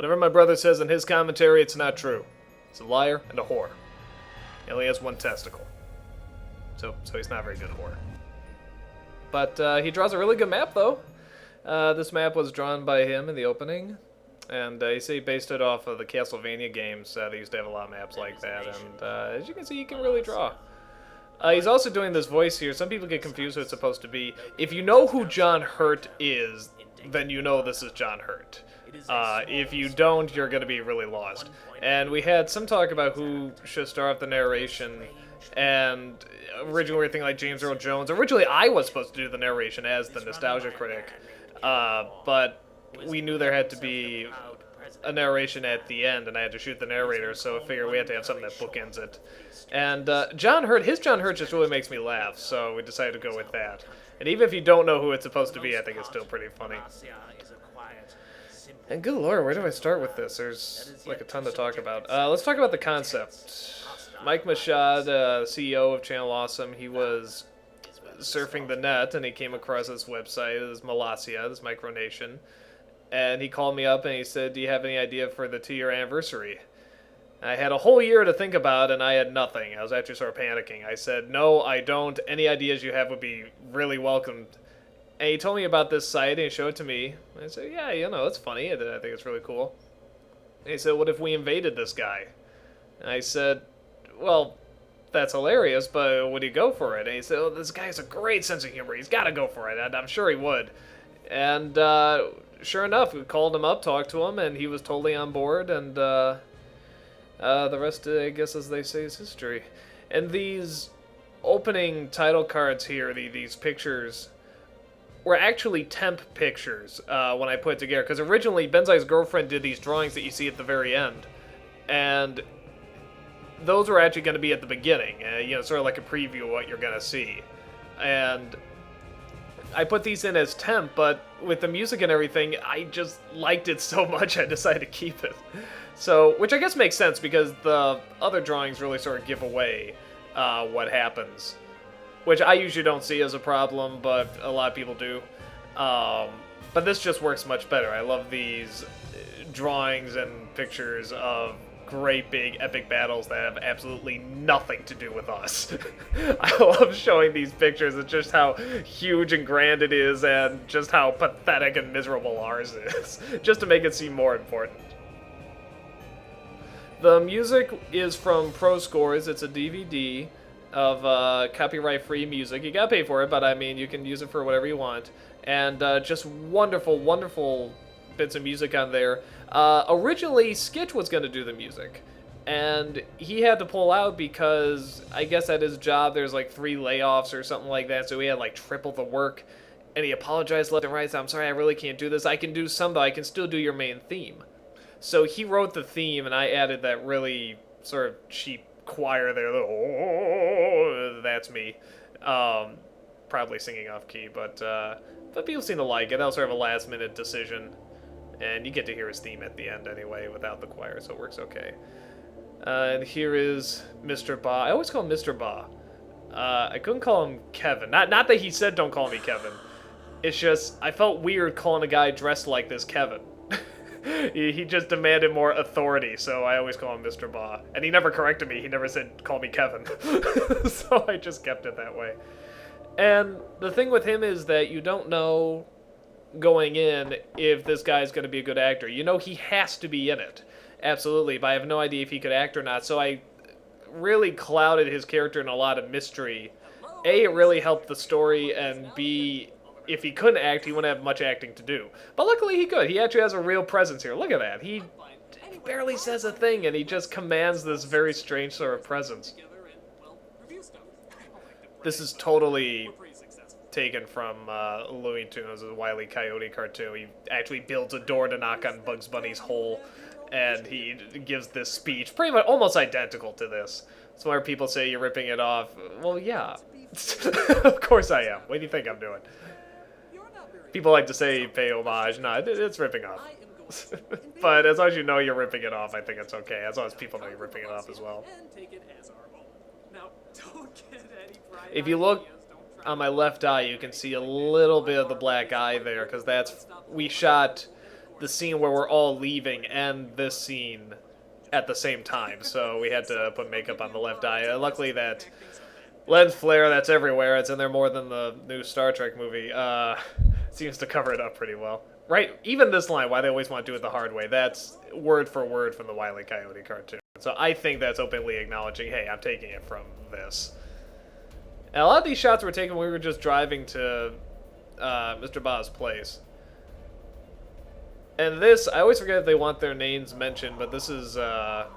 Whatever my brother says in his commentary, it's not true. He's a liar and a whore. He only has one testicle. So he's not very good at whore. But he draws a really good map, though. This map was drawn by him in the opening. And he said he based it off of the Castlevania games. They used to have a lot of maps like that. And as you can see, he can really draw. He's also doing this voice here. Some people get confused who it's supposed to be. If you know who John Hurt is, then you know this is John Hurt. If you don't, you're going to be really lost. And we had some talk about who should start off the narration. And originally we were thinking like James Earl Jones. Originally I was supposed to do the narration as the nostalgia critic. But we knew there had to be a narration at the end, and I had to shoot the narrator, so I figured we had to have something that bookends it. And John Hurt just really makes me laugh, so we decided to go with that. And even if you don't know who it's supposed to be, I think it's still pretty funny. And good lord, where do I start with this? There's like a ton to talk about. Let's talk about the concept. Mike Machad, CEO of Channel Awesome, he was surfing the net, and he came across this website, this Malasia, this micronation. And he called me up and he said, do you have any idea for the 2-year anniversary? I had a whole year to think about, and I had nothing. I was actually sort of panicking. I said, no, I don't. Any ideas you have would be really welcomed. And he told me about this site, and he showed it to me. I said, yeah, it's funny. I think it's really cool. And he said, what if we invaded this guy? And I said, well, that's hilarious, but would he go for it? And he said, oh, this guy has a great sense of humor. He's got to go for it. And I'm sure he would. And sure enough, we called him up, talked to him, and he was totally on board, and the rest, I guess, as they say, is history. And these opening title cards here, these pictures, were actually temp pictures when I put it together, because originally Benzai's girlfriend did these drawings that you see at the very end, and those were actually going to be at the beginning, sort of like a preview of what you're going to see. And I put these in as temp, but with the music and everything, I just liked it so much I decided to keep it. So, which I guess makes sense because the other drawings really sort of give away what happens, which I usually don't see as a problem, but a lot of people do. But this just works much better. I love these drawings and pictures of great big epic battles that have absolutely nothing to do with us. I love showing these pictures of just how huge and grand it is and just how pathetic and miserable ours is, just to make it seem more important. The music is from Pro Scores. It's a DVD of copyright-free music. You gotta pay for it, but I mean, you can use it for whatever you want. And just wonderful, wonderful bits of music on there. Originally, Skitch was going to do the music, and he had to pull out because I guess at his job there's like 3 layoffs or something like that, so he had like triple the work, and he apologized left and right, so I'm sorry, I really can't do this. I can do some, though. I can still do your main theme. So he wrote the theme, and I added that really sort of cheap choir there. Oh, that's me. Probably singing off key, but people seem to like it. That was sort of a last-minute decision. And you get to hear his theme at the end anyway without the choir, so it works okay. And here is Mr. Ba. I always call him Mr. Ba. I couldn't call him Kevin. Not that he said don't call me Kevin. It's just, I felt weird calling a guy dressed like this Kevin. He just demanded more authority, so I always call him Mr. Ba. And he never corrected me. He never said, call me Kevin. So I just kept it that way. And the thing with him is that you don't know going in if this guy's going to be a good actor. You know he has to be in it. Absolutely. But I have no idea if he could act or not. So I really clouded his character in a lot of mystery. A, it really helped the story, and B, if he couldn't act, he wouldn't have much acting to do. But luckily he could. He actually has a real presence here. Look at that. He barely says a thing, and he just commands this very strange sort of presence. This is totally taken from Looney Tunes, a Wile E. Coyote cartoon. He actually builds a door to knock on Bugs Bunny's hole, and he gives this speech, pretty much almost identical to this. So where people say you're ripping it off, well, yeah. Of course I am. What do you think I'm doing? People like to say pay homage. No, it's ripping off. But as long as you know you're ripping it off, I think it's okay. As long as people know you're ripping it off as well. If you look on my left eye, you can see a little bit of the black eye there, because we shot the scene where we're all leaving and this scene at the same time, so we had to put makeup on the left eye. Luckily, that lens flare that's everywhere, it's in there more than the new Star Trek movie, seems to cover it up pretty well. Right, even this line, why they always want to do it the hard way, that's word for word from the Wile E. Coyote cartoon. So I think that's openly acknowledging, hey, I'm taking it from this. And a lot of these shots were taken when we were just driving to Mr. Ba's place. And this, I always forget if they want their names mentioned, but this is, I'll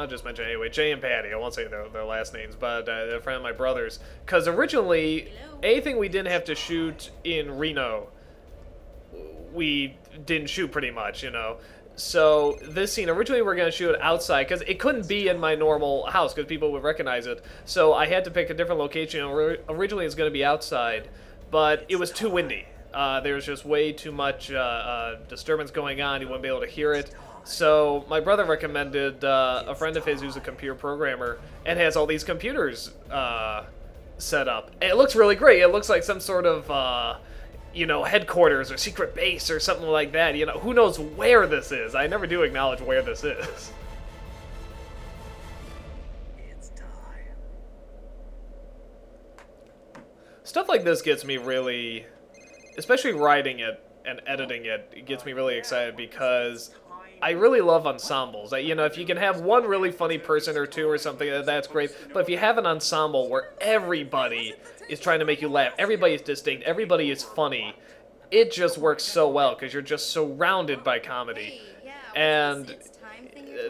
just mention it anyway, Jay and Patty. I won't say their last names, but they're a friend of my brother's. Because originally, anything we didn't have to shoot in Reno, we didn't shoot pretty much, you know. So this scene, originally we were going to shoot it outside, because it couldn't be in my normal house, because people would recognize it. So I had to pick a different location. Originally it was going to be outside, but it was too windy. There was just way too much disturbance going on. You wouldn't be able to hear it. So my brother recommended a friend of his who's a computer programmer and has all these computers set up. And it looks really great. It looks like some sort of, you know, headquarters or secret base or something like that. You know, who knows where this is? I never do acknowledge where this is. It's time. Stuff like this gets me really, especially writing it and editing it, it gets me really excited because I really love ensembles. You know, if you can have one really funny person or two or something, that's great. But if you have an ensemble where everybody is trying to make you laugh, everybody is distinct, everybody is funny, it just works so well because you're just surrounded by comedy. And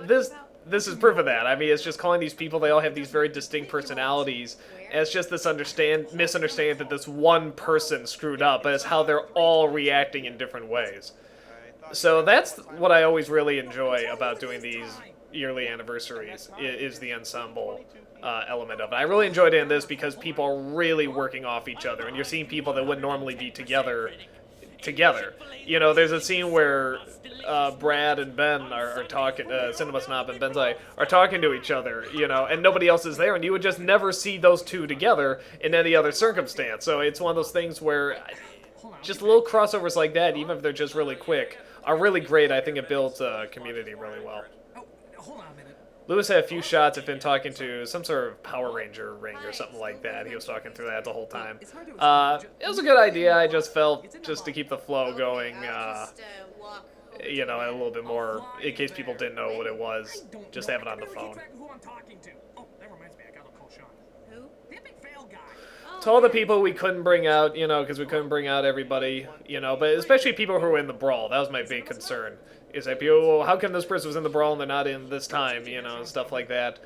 this is proof of that. I mean, it's just calling these people, they all have these very distinct personalities. And it's just this misunderstanding that this one person screwed up, but it's how they're all reacting in different ways. So that's what I always really enjoy about doing these yearly anniversaries, is the ensemble element of it. I really enjoyed it in this because people are really working off each other, and you're seeing people that wouldn't normally be together. You know, there's a scene where Brad and Ben are talking, Cinema Snob and Benzai are talking to each other, you know, and nobody else is there, and you would just never see those two together in any other circumstance. So it's one of those things where just little crossovers like that, even if they're just really quick, are really great. I think it builds a community really well. Lewis had a few shots of him talking to some sort of Power Ranger ring or something like that. He was talking through that the whole time. It was a good idea. I just felt, just to keep the flow going, you know, a little bit more, in case people didn't know what it was, just have it on the phone. To all the people we couldn't bring out, you know, because we couldn't bring out everybody, you know, but especially people who were in the brawl. That was my big concern. Is that people, well, how come this person was in the brawl and they're not in this time, you know, stuff like that.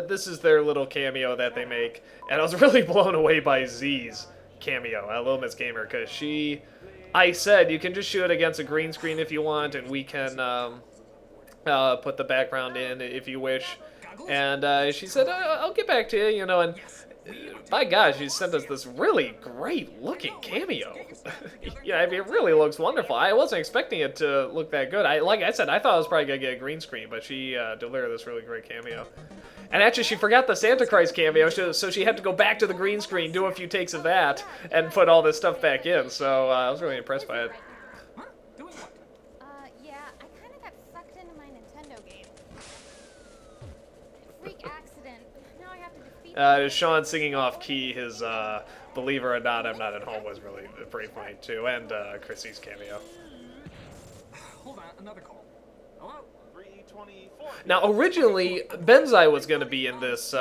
This is their little cameo that they make, and I was really blown away by Z's cameo, Little Miss Gamer, because I said, you can just shoot it against a green screen if you want, and we can put the background in if you wish. And she said, I'll get back to you, you know, and by gosh, she sent us this really great-looking cameo. Yeah, I mean, it really looks wonderful. I wasn't expecting it to look that good. Like I said, I thought I was probably going to get a green screen, but she delivered this really great cameo. And actually, she forgot the Santa Christ cameo, so she had to go back to the green screen, do a few takes of that, and put all this stuff back in. So I was really impressed by it. Yeah, I kind of got sucked into my Nintendo game. Freak accident. Now I have to defeat Sean singing off key his Believe It or Not, I'm Not at Home was really pretty funny too, and Chrissy's cameo. Hold on, another call. Hello? 324. Now, originally, Benzai was going to be in this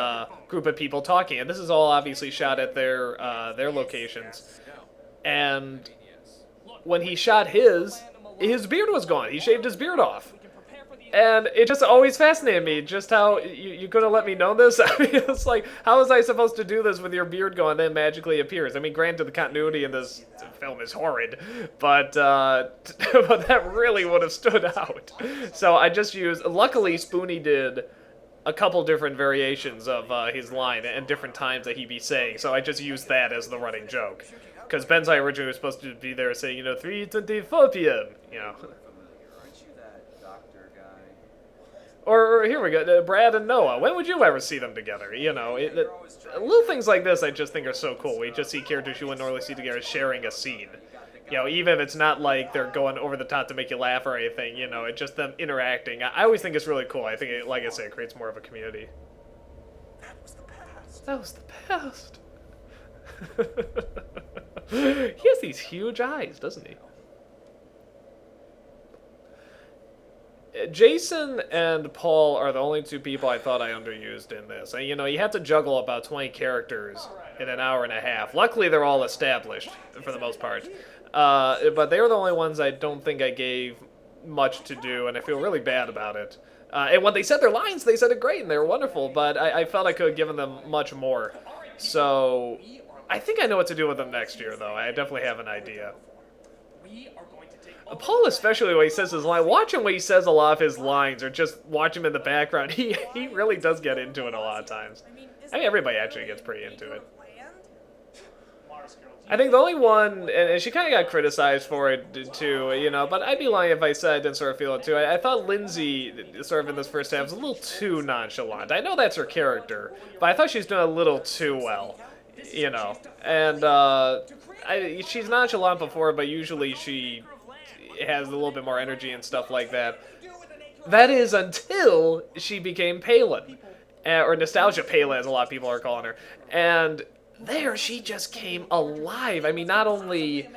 group of people talking, and this is all obviously shot at their locations. And when he shot his beard was gone. He shaved his beard off. And it just always fascinated me, just how you could have let me know this. I mean, it's like, how was I supposed to do this with your beard gone, then magically appears? I mean, granted, the continuity in this film is horrid, but but that really would have stood out. So I just used, luckily Spoonie did a couple different variations of his line and different times that he'd be saying, so I just used that as the running joke. Because Benzai originally was supposed to be there saying, you know, 3:24 p.m., you know. Or here we go, Brad and Noah. When would you ever see them together? You know, little things like this I just think are so cool. We just see characters you wouldn't normally see together sharing a scene. You know, even if it's not like they're going over the top to make you laugh or anything, you know, it's just them interacting. I always think it's really cool. I think, like I say, it creates more of a community. That was the past. That was the past. He has these huge eyes, doesn't he? Jason and Paul are the only two people I thought I underused in this. You know, you have to juggle about 20 characters in an hour and a half. Luckily, they're all established, for the most part. But they were the only ones I don't think I gave much to do, and I feel really bad about it. And when they said their lines, they said it great, and they were wonderful, but I felt I could have given them much more. So, I think I know what to do with them next year, though. I definitely have an idea. Paul, especially when he says his line, watch him when he says a lot of his lines, or just watch him in the background. He really does get into it a lot of times. I mean, everybody actually gets pretty into it. I think the only one, and she kind of got criticized for it too, you know, but I'd be lying if I said I didn't sort of feel it too. I thought Lindsay, sort of in this first half, was a little too nonchalant. I know that's her character, but I thought she was doing a little too well, you know. And she's nonchalant before, but usually she has a little bit more energy and stuff like that. That is until she became Palin, or Nostalgia Palin, as a lot of people are calling her. And there, she just came alive. I mean, not only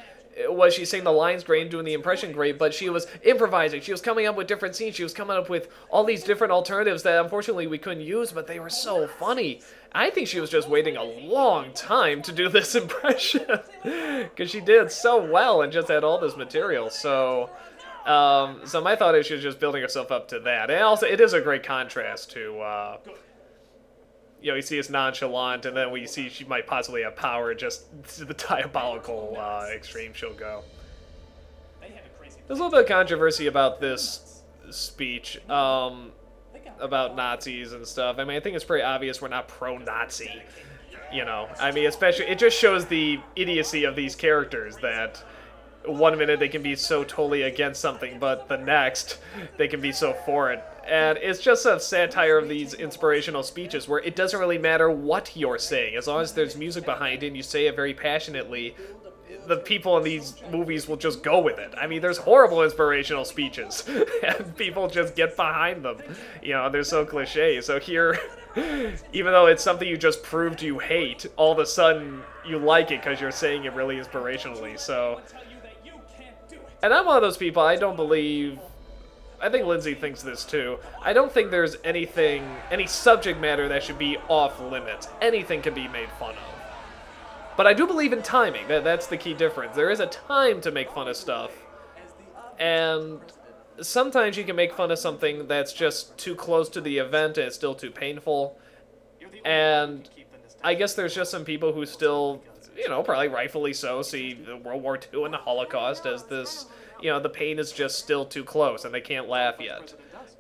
was she saying the lines great and doing the impression great, but she was improvising. She was coming up with different scenes. She was coming up with all these different alternatives that unfortunately we couldn't use, but they were so funny. I think she was just waiting a long time to do this impression, because she did so well and just had all this material. So my thought is she was just building herself up to that. And also, it is a great contrast to, you know, you see it's nonchalant, and then we see she might possibly have power, just to the diabolical extreme she'll go. There's a little bit of controversy about this speech, about Nazis and stuff. I mean, I think it's pretty obvious we're not pro-Nazi, you know. I mean, especially, it just shows the idiocy of these characters, that one minute they can be so totally against something, but the next they can be so for it. And it's just a satire of these inspirational speeches where it doesn't really matter what you're saying. As long as there's music behind it and you say it very passionately, the people in these movies will just go with it. I mean, there's horrible inspirational speeches, and people just get behind them. You know, they're so cliche. So here, even though it's something you just proved you hate, all of a sudden you like it because you're saying it really inspirationally. So, and I'm one of those people, I don't believe... I think Lindsay thinks this too. I don't think there's any subject matter that should be off limits. Anything can be made fun of. But I do believe in timing. That's the key difference. There is a time to make fun of stuff. And sometimes you can make fun of something that's just too close to the event and it's still too painful. And I guess there's just some people who still, you know, probably rightfully so, see World War II and the Holocaust as this... You know, the pain is just still too close, and they can't laugh yet.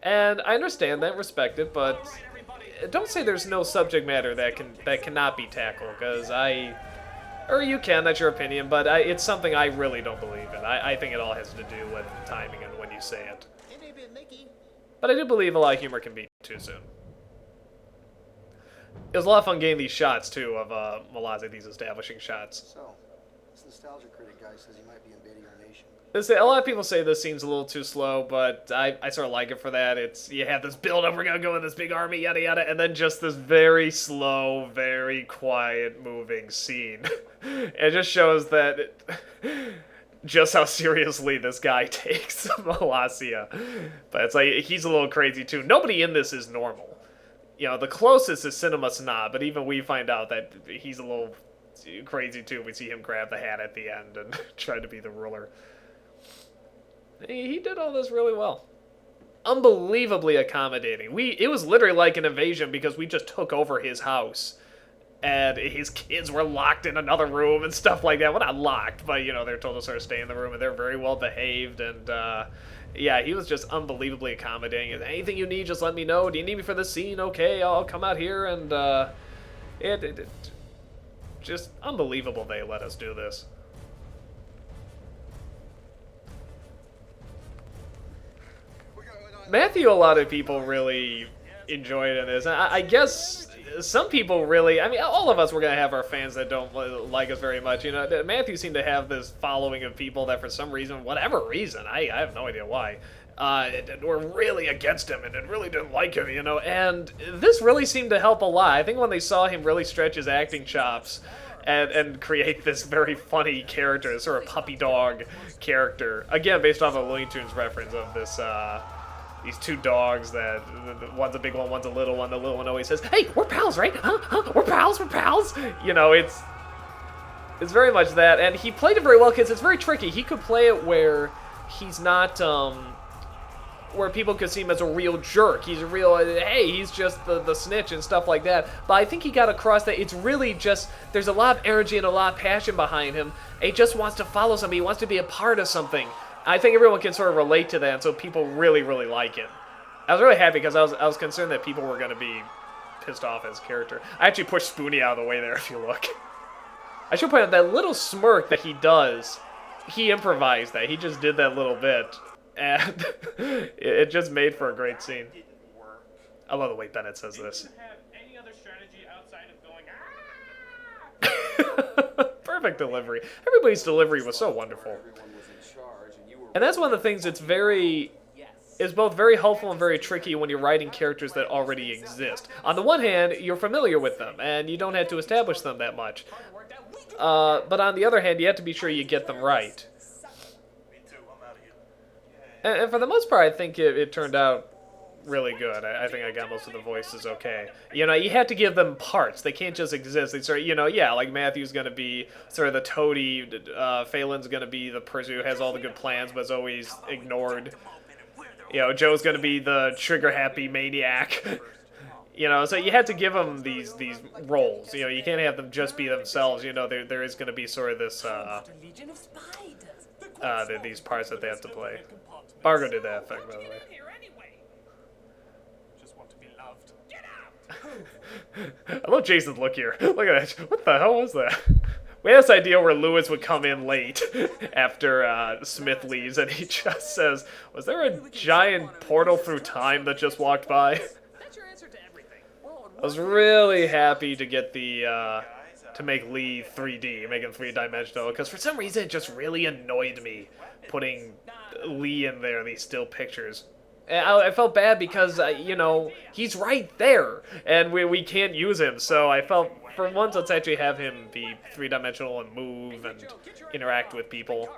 And I understand that, respect it, but don't say there's no subject matter that cannot be tackled, because or you can, that's your opinion, but it's something I really don't believe in. I think it all has to do with timing and when you say it. But I do believe a lot of humor can be too soon. It was a lot of fun getting these shots, too, of Malazi, these establishing shots. So, this nostalgia critic guy says he might be invading our nation. A lot of people say this scene's a little too slow, but I sort of like it for that. It's, you have this build-up, we're gonna go in this big army, yada yada, and then just this very slow, very quiet moving scene. It just shows that just how seriously this guy takes Malasia. But it's like, he's a little crazy too. Nobody in this is normal. You know, the closest is Cinema Snob, but even we find out that he's a little crazy too. We see him grab the hat at the end and try to be the ruler. He did all this really well. Unbelievably accommodating. It was literally like an invasion because we just took over his house. And his kids were locked in another room and stuff like that. Well, not locked, but, you know, they're told to sort of stay in the room, and they're very well behaved. And, yeah, he was just unbelievably accommodating. Anything you need, just let me know. Do you need me for this scene? Okay, I'll come out here. And, it just unbelievable they let us do this. Matthew, a lot of people really enjoyed in this. I guess, some people really, I mean, all of us were going to have our fans that don't like us very much. You know, Matthew seemed to have this following of people that for some reason, whatever reason, I have no idea why, were really against him and really didn't like him, you know. And this really seemed to help a lot. I think when they saw him really stretch his acting chops and create this very funny character, this sort of puppy dog character, again, based off a Looney Tunes reference of this, these two dogs that one's a big one, one's a little one. The little one always says, "Hey, we're pals, right? Huh? We're pals. We're pals." You know, it's very much that, and he played it very well because it's very tricky. He could play it where he's not, where people could see him as a real jerk. He's a real, hey, he's just the snitch and stuff like that. But I think he got across that it's really just, there's a lot of energy and a lot of passion behind him. He just wants to follow somebody. He wants to be a part of something. I think everyone can sort of relate to that, and so people really, really like it. I was really happy because I was concerned that people were going to be pissed off at his character. I actually pushed Spoonie out of the way there, if you look. I should point out that little smirk that he does, he improvised that. He just did that little bit, and it just made for a great scene. I love the way Bennett says this. Perfect delivery. Everybody's delivery was so wonderful. And that's one of the things that's is both very helpful and very tricky when you're writing characters that already exist. On the one hand, you're familiar with them, and you don't have to establish them that much. But on the other hand, you have to be sure you get them right. And for the most part, I think it turned out really good. I think I got most of the voices okay. You know, you have to give them parts. They can't just exist. They sort of, you know, yeah, like Matthew's going to be sort of the toady. Phelan's going to be the person who has all the good plans but is always ignored. You know, Joe's going to be the trigger-happy maniac. You know, so you had to give them these roles. You know, you can't have them just be themselves. You know, there is going to be sort of this, these parts that they have to play. Bargo did that effect, by the way. I love Jason's look here. Look at that. What the hell was that? We had this idea where Lewis would come in late after Smith leaves, and he just says, "Was there a giant portal through time that just walked by?" I was really happy to get the to make Lee 3D, make him three-dimensional, because for some reason it just really annoyed me putting Lee in there, these still pictures. And I felt bad because, you know, he's right there, and we can't use him, so I felt, for once, let's actually have him be three-dimensional and move and interact with people.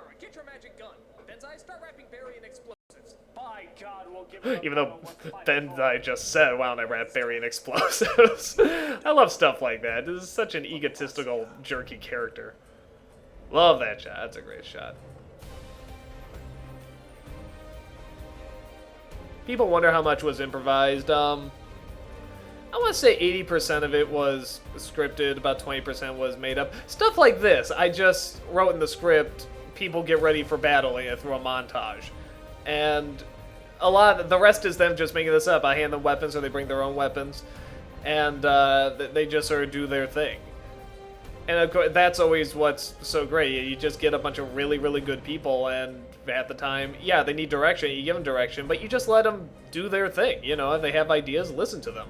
Even though then I just said, "Why don't I rap Barry and explosives?" I love stuff like that. This is such an egotistical, jerky character. Love that shot. That's a great shot. People wonder how much was improvised. I want to say 80% of it was scripted, about 20% was made up. Stuff like this, I just wrote in the script, people get ready for battle through a montage. And the rest is them just making this up. I hand them weapons or they bring their own weapons. And they just sort of do their thing. And of course, that's always what's so great. You just get a bunch of really, really good people, and at the time, yeah, they need direction. You give them direction, but you just let them do their thing. You know, if they have ideas, listen to them.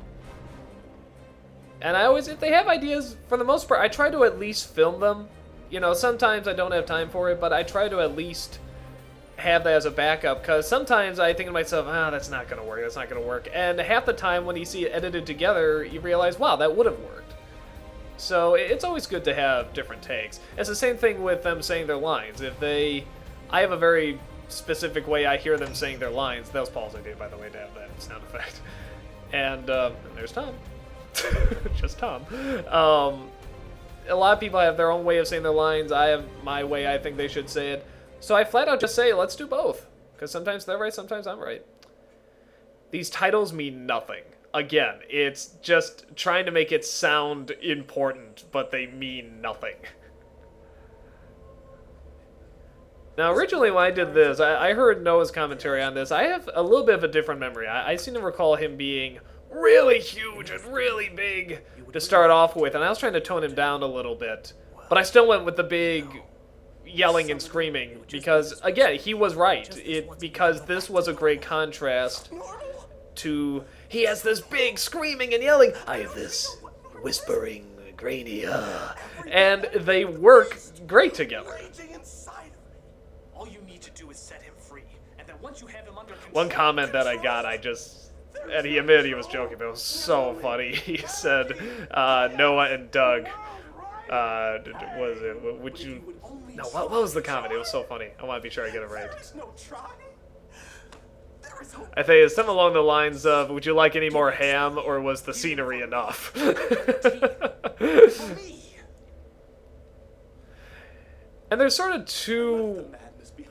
And if they have ideas, for the most part, I try to at least film them. You know, sometimes I don't have time for it, but I try to at least have that as a backup, because sometimes I think to myself, that's not going to work, that's not going to work. And half the time when you see it edited together, you realize, wow, that would have worked. So it's always good to have different takes. It's the same thing with them saying their lines. I have a very specific way I hear them saying their lines. That was Paul's idea, by the way, to have that sound effect. And there's Tom. Just Tom. A lot of people have their own way of saying their lines. I have my way I think they should say it. So I flat out just say, let's do both. Because sometimes they're right, sometimes I'm right. These titles mean nothing. Again, it's just trying to make it sound important, but they mean nothing. Now, originally when I did this, I heard Noah's commentary on this. I have a little bit of a different memory. I seem to recall him being really huge and really big to start off with, and I was trying to tone him down a little bit. But I still went with the big yelling and screaming, because, again, he was right. Because this was a great contrast to... He has this big screaming and yelling. I have this. whispering, grainy, and they work great together. Raging inside of me. All you need to do is set him free, and then once you have him under control, One comment that I got, and he admitted he was joking, but it was so funny. He said, Noah and Doug, was it, would you, no, what was the comment? It was so funny. I want to be sure I get it right. there is no trying. There is hope. I think it's something along the lines of, would you like any more ham, or was the scenery enough? For me. And there's sort of two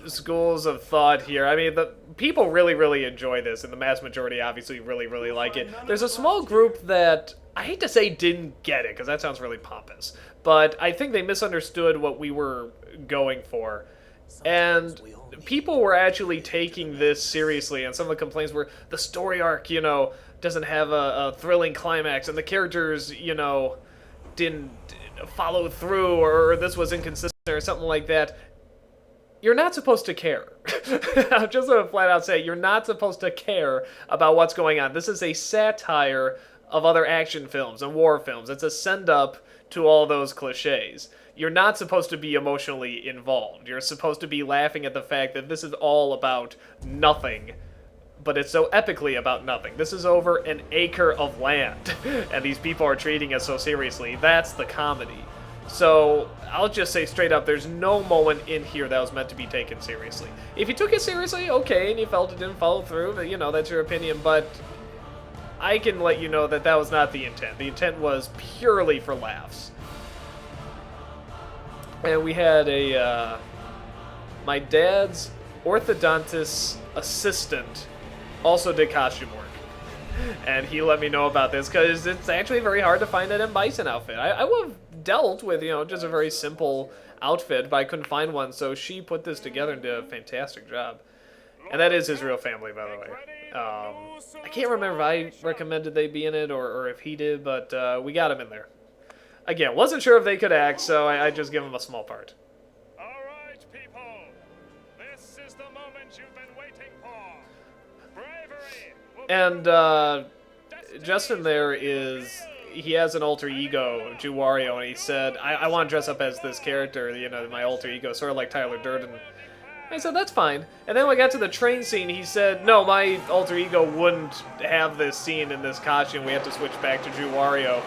schools of thought here. I mean, the people really, really enjoy this, and the mass majority obviously really, really like it. There's a small group that, I hate to say didn't get it, because that sounds really pompous, but I think they misunderstood what we were going for. And people were actually taking this seriously, and some of the complaints were the story arc, you know, doesn't have a thrilling climax, and the characters, you know, didn't follow through, or this was inconsistent, or something like that. You're not supposed to care. I'm just going to flat out say, you're not supposed to care about what's going on. This is a satire of other action films and war films. It's a send-up to all those cliches. You're not supposed to be emotionally involved. You're supposed to be laughing at the fact that this is all about nothing, but it's so epically about nothing. This is over an acre of land, and these people are treating it so seriously. That's the comedy. So, I'll just say straight up, there's no moment in here that was meant to be taken seriously. If you took it seriously, okay, and you felt it didn't follow through, you know, that's your opinion, but I can let you know that that was not the intent. The intent was purely for laughs. And we had my dad's orthodontist assistant also did costume work. And he let me know about this, because it's actually very hard to find an M. Bison outfit. I would have dealt with, you know, just a very simple outfit, but I couldn't find one, so she put this together and did a fantastic job. And that is his real family, by the way. I can't remember if I recommended they be in it, or if he did, but we got him in there. Again, wasn't sure if they could act, so I just give him a small part. All right, people. This is the moment you've been waiting for. Bravery. And Justin there he has an alter ego, Juwario, and he said, I want to dress up as this character, you know, my alter ego, sort of like Tyler Durden. I said, that's fine. And then when we got to the train scene, he said, no, my alter ego wouldn't have this scene in this costume. We have to switch back to Juwario.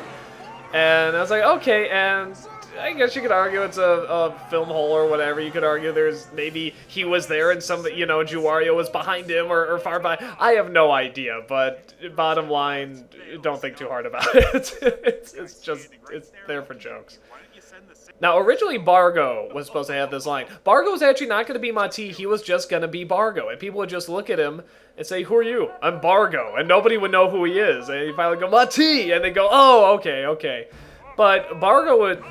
And I was like, okay, and I guess you could argue it's a film hole or whatever. You could argue maybe he was there and Juwario was behind him or far by. I have no idea, but bottom line, don't think too hard about it. it's there for jokes. Now, originally Bargo was supposed to have this line. Bargo was actually not going to be Mati, he was just going to be Bargo. And people would just look at him and say, who are you? I'm Bargo. And nobody would know who he is. And he'd finally go, Mati! And they go, oh, okay. But Bargo would,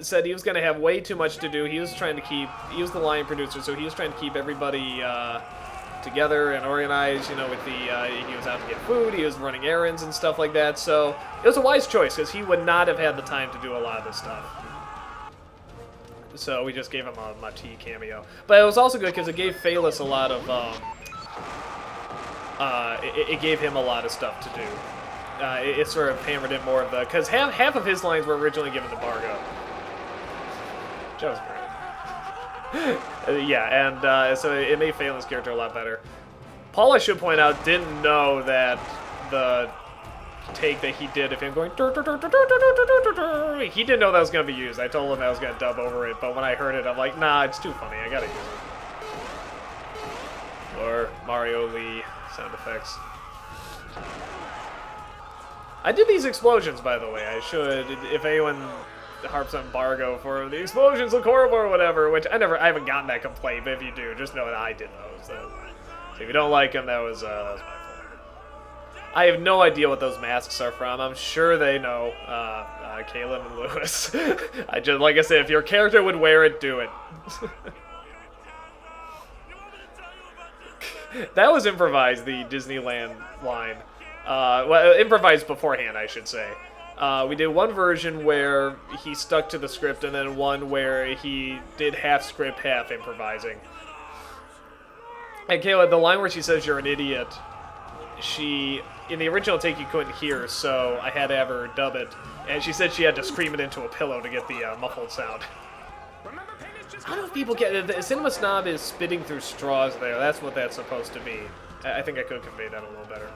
said he was going to have way too much to do. He was the line producer, so he was trying to keep everybody together and organized, you know, with he was out to get food, he was running errands and stuff like that, so it was a wise choice, because he would not have had the time to do a lot of this stuff. So we just gave him a Mati cameo. But it was also good, because it gave Phaelus a lot of, it gave him a lot of stuff to do. It sort of hammered in more of because half of his lines were originally given to Bargo. Joe's great. Yeah, and so it made Phelan's character a lot better. Paul, I should point out, didn't know that the take that he did of him going, he didn't know that was going to be used. I told him I was going to dub over it, but when I heard it, I'm like, nah, it's too funny. I got to use it. Or Mario Lee sound effects. I did these explosions, by the way. I should, if anyone harps on Bargo for the explosions look horrible or whatever, which I haven't gotten that complaint, but if you do, just know that I did those. So if you don't like them, that was my fault. I have no idea what those masks are from. I'm sure they know, Caleb and Lewis. Like I said, if your character would wear it, do it. That was improvised, the Disneyland line. Well, improvised beforehand, I should say. We did one version where he stuck to the script, and then one where he did half script, half improvising. And Kayla, the line where she says you're an idiot, in the original take, you couldn't hear, so I had to have her dub it. And she said she had to scream it into a pillow to get the muffled sound. I don't know if people get it. The Cinema Snob is spitting through straws there. That's what that's supposed to be. I think I could convey that a little better.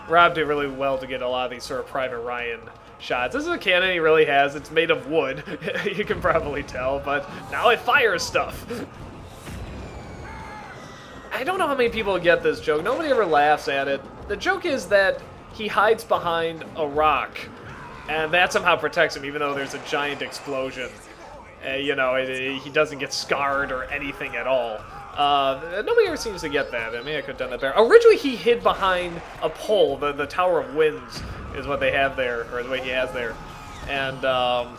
Rob did really well to get a lot of these sort of Private Ryan shots. This is a cannon he really has. It's made of wood. You can probably tell, but now it fires stuff. I don't know how many people get this joke. Nobody ever laughs at it. The joke is that he hides behind a rock, and that somehow protects him, even though there's a giant explosion. You know, he doesn't get scarred or anything at all. Nobody ever seems to get that. I mean, I could have done that better. Originally, he hid behind a pole. The Tower of Winds is what they have there, or the way he has there. And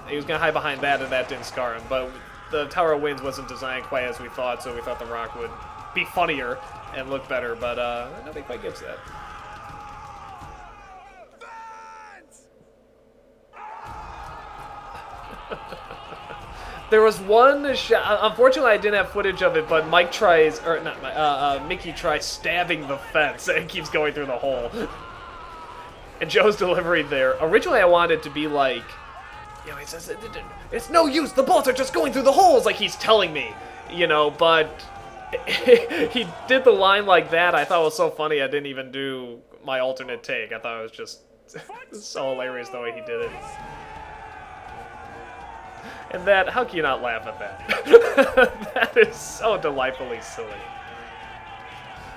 he was going to hide behind that, and that didn't scar him. But the Tower of Winds wasn't designed quite as we thought, so we thought the rock would be funnier and look better. But nobody quite gets that. There was one shot. Unfortunately, I didn't have footage of it, but Mike tries, or not, Mickey tries stabbing the fence, and it keeps going through the hole. And Joe's delivery there. Originally, I wanted it to be like, you know, he says, "It's no use. The bolts are just going through the holes," like he's telling me, you know. But he did the line like that. I thought it was so funny. I didn't even do my alternate take. I thought it was just so hilarious the way he did it. And that, how can you not laugh at that? That is so delightfully silly.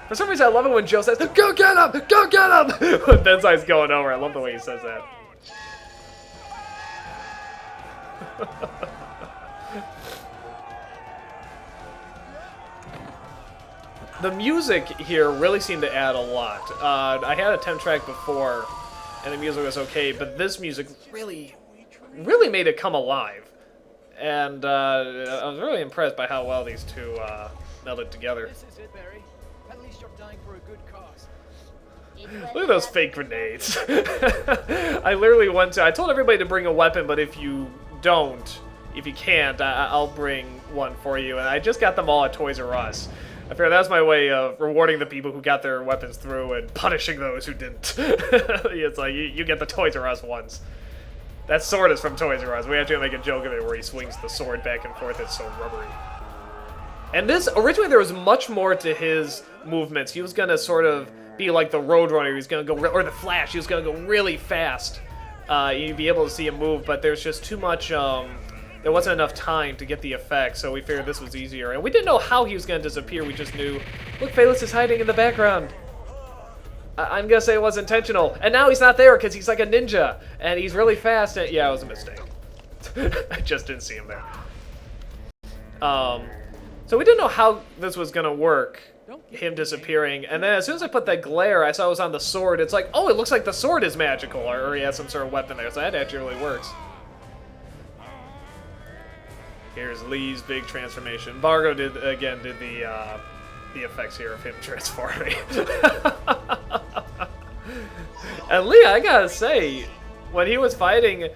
For some reason, I love it when Joe says, "Go get him! Go get him!" When Bensai's going over. I love the way he says that. The music here really seemed to add a lot. I had a temp track before, and the music was okay, but this music really made it come alive. And I was really impressed by how well these two melded together. This is it, Barry. At least you're dying for a good cause. Look at those fake grenades. I literally I told everybody to bring a weapon, but if you can't, I'll bring one for you. And I just got them all at Toys R Us. I figured that's my way of rewarding the people who got their weapons through and punishing those who didn't. It's like, you get the Toys R Us ones. That sword is from Toys R Us. We actually make a joke of it where he swings the sword back and forth. It's so rubbery. And this, originally there was much more to his movements. He was going to sort of be like the Roadrunner. He was going to go, or the Flash. He was going to go really fast. You'd be able to see him move, but there's just too much, there wasn't enough time to get the effect, so we figured this was easier. And we didn't know how he was going to disappear. We just knew, look, Phelix is hiding in the background. I'm going to say it was intentional. And now he's not there because he's like a ninja. And he's really fast. And yeah, it was a mistake. I just didn't see him there. So we didn't know how this was going to work, him disappearing. And then as soon as I put that glare, I saw it was on the sword. It's like, oh, it looks like the sword is magical. Or he has some sort of weapon there. So that actually really works. Here's Lee's big transformation. Bargo did the effects here of him transforming. And Lee, I gotta say, when he was fighting,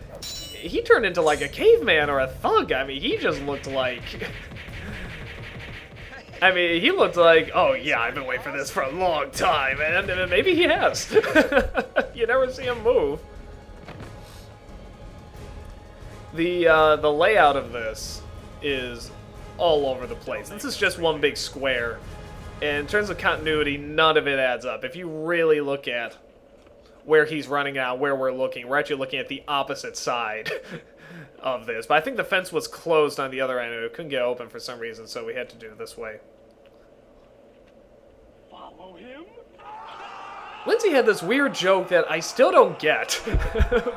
he turned into like a caveman or a thug. I mean, he just looked like... I mean, he looked like, oh yeah, I've been waiting for this for a long time, and maybe he has. You never see him move. The layout of this is all over the place. This is just one big square. And in terms of continuity, none of it adds up. If you really look at where he's running out, where we're actually looking at the opposite side of this. But I think the fence was closed on the other end, and it couldn't get open for some reason, so we had to do it this way. Follow him? Lindsay had this weird joke that I still don't get,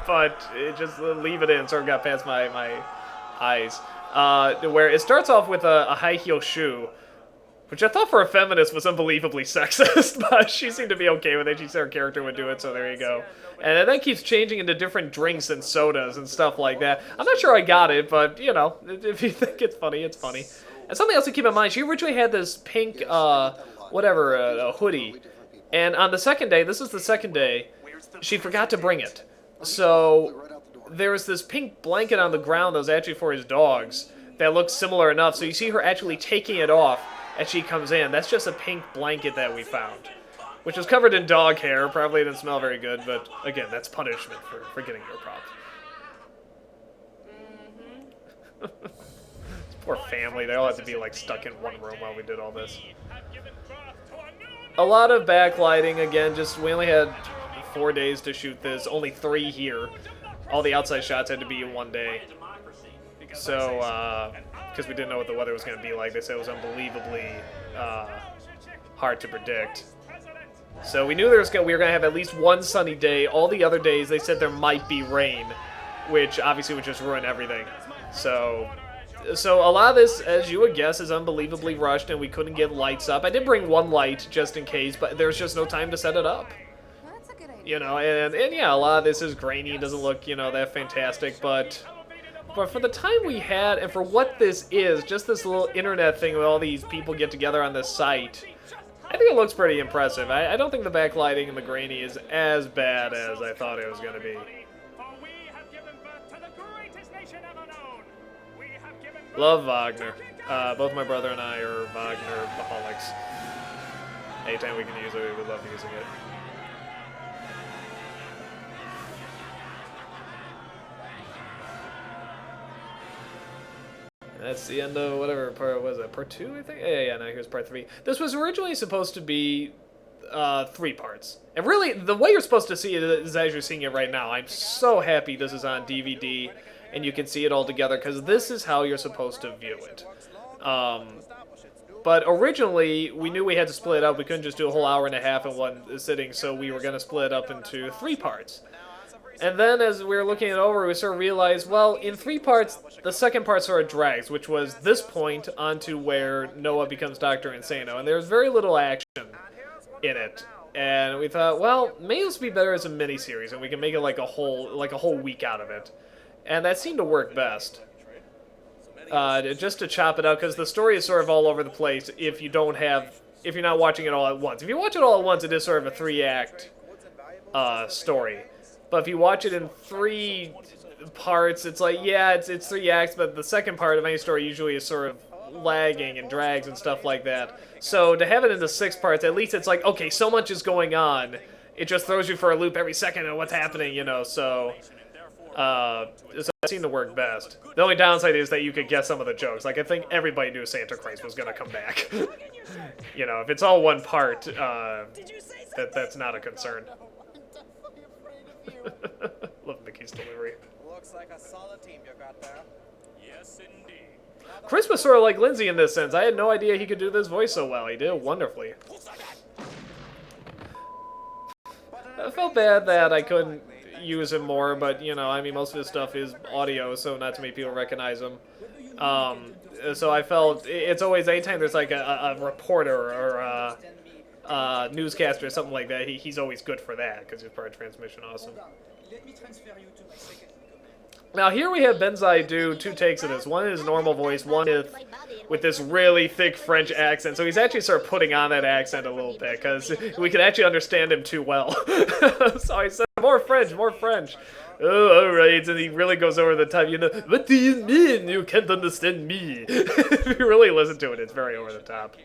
but just leave it in, sort of got past my eyes. Where it starts off with a high heel shoe, which I thought for a feminist was unbelievably sexist, but she seemed to be okay with it. She said her character would do it, so there you go. And it then keeps changing into different drinks and sodas and stuff like that. I'm not sure I got it, but, you know, if you think it's funny, it's funny. And something else to keep in mind, she originally had this pink, hoodie. And on the second day, this is the second day, she forgot to bring it. So there was this pink blanket on the ground that was actually for his dogs that looks similar enough. So you see her actually taking it off as she comes in. That's just a pink blanket that we found, which was covered in dog hair. Probably didn't smell very good, but again, that's punishment for getting your prop. This poor family, they all had to be like stuck in one room while we did all this. A lot of backlighting again. We only had 4 days to shoot this, only 3 here. All the outside shots had to be in 1 day. So, because we didn't know what the weather was going to be like, they said it was unbelievably hard to predict. So we knew we were going to have at least 1 sunny day. All the other days, they said there might be rain, which obviously would just ruin everything. So a lot of this, as you would guess, is unbelievably rushed, and we couldn't get lights up. I did bring 1 light just in case, but there's just no time to set it up. Well, that's a good idea. You know, and yeah, a lot of this is grainy, doesn't look, you know, that fantastic, but for the time we had, and for what this is, just this little internet thing where all these people get together on this site, I think it looks pretty impressive. I don't think the backlighting and the grainy is as bad as I thought it was going to be. Love Wagner. Both my brother and I are Wagner-aholics. Anytime we can use it, we would love using it. That's the end of whatever part was it? Part 2, I think? Yeah, no, here's part 3. This was originally supposed to be 3 parts. And really, the way you're supposed to see it is as you're seeing it right now. I'm so happy this is on DVD and you can see it all together, because this is how you're supposed to view it. But originally, we knew we had to split it up. We couldn't just do a whole hour and a half in 1 sitting, so we were going to split it up into 3 parts. And then as we were looking it over, we sort of realized, well, in 3 parts, the second part sort of drags, which was this point onto where Noah becomes Dr. Insano. And there's very little action in it. And we thought, well, maybe this would be better as a miniseries, and we can make it like a whole week out of it. And that seemed to work best. Just to chop it up, because the story is sort of all over the place if you're not watching it all at once. If you watch it all at once, it is sort of a 3-act story. But if you watch it in 3 parts, it's like, yeah, it's 3 acts, but the second part of any story usually is sort of lagging and drags and stuff like that. So to have it into 6 parts, at least it's like, okay, so much is going on. It just throws you for a loop every second of what's happening, you know, so it seemed to work best. The only downside is that you could guess some of the jokes. Like, I think everybody knew Santa Christ was going to come back. You know, if it's all 1 part, that's not a concern. Love Mickey's delivery. Looks like a solid team you got there. Yes, indeed. Chris was sort of like Lindsay in this sense. I had no idea he could do this voice so well. He did it wonderfully. I felt bad that I couldn't use him more, but, you know, I mean, most of his stuff is audio, so not too many people recognize him. So I felt it's always, anytime there's like a reporter or a newscaster or something like that, he's always good for that, because he's part of Transmission Awesome. Now here we have Benzai do 2 takes of this. One in his normal voice, one is with this really thick French accent. So he's actually sort of putting on that accent a little bit, because we could actually understand him too well. So I said, more French, more French. Oh, alright, and he really goes over the top, you know, what do you mean you can't understand me? If you really listen to it, it's very over the top.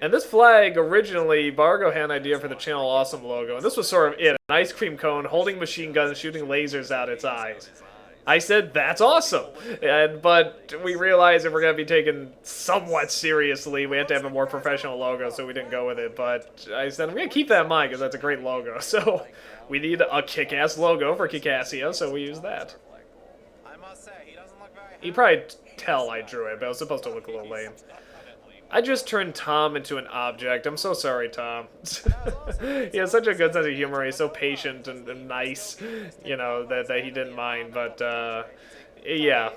And this flag, originally, Bargo had an idea for the Channel Awesome logo, and this was sort of it, an ice cream cone holding machine guns shooting lasers out its eyes. I said, that's awesome! But we realized if we're going to be taken somewhat seriously, we have to have a more professional logo, so we didn't go with it. But I said, I'm going to keep that in mind, because that's a great logo. So we need a kick-ass logo for Kickassia, so we use that. You probably tell I drew it, but it was supposed to look a little lame. I just turned Tom into an object. I'm so sorry, Tom. He has such a good sense of humor. He's so patient and nice, you know, that he didn't mind. But, yeah.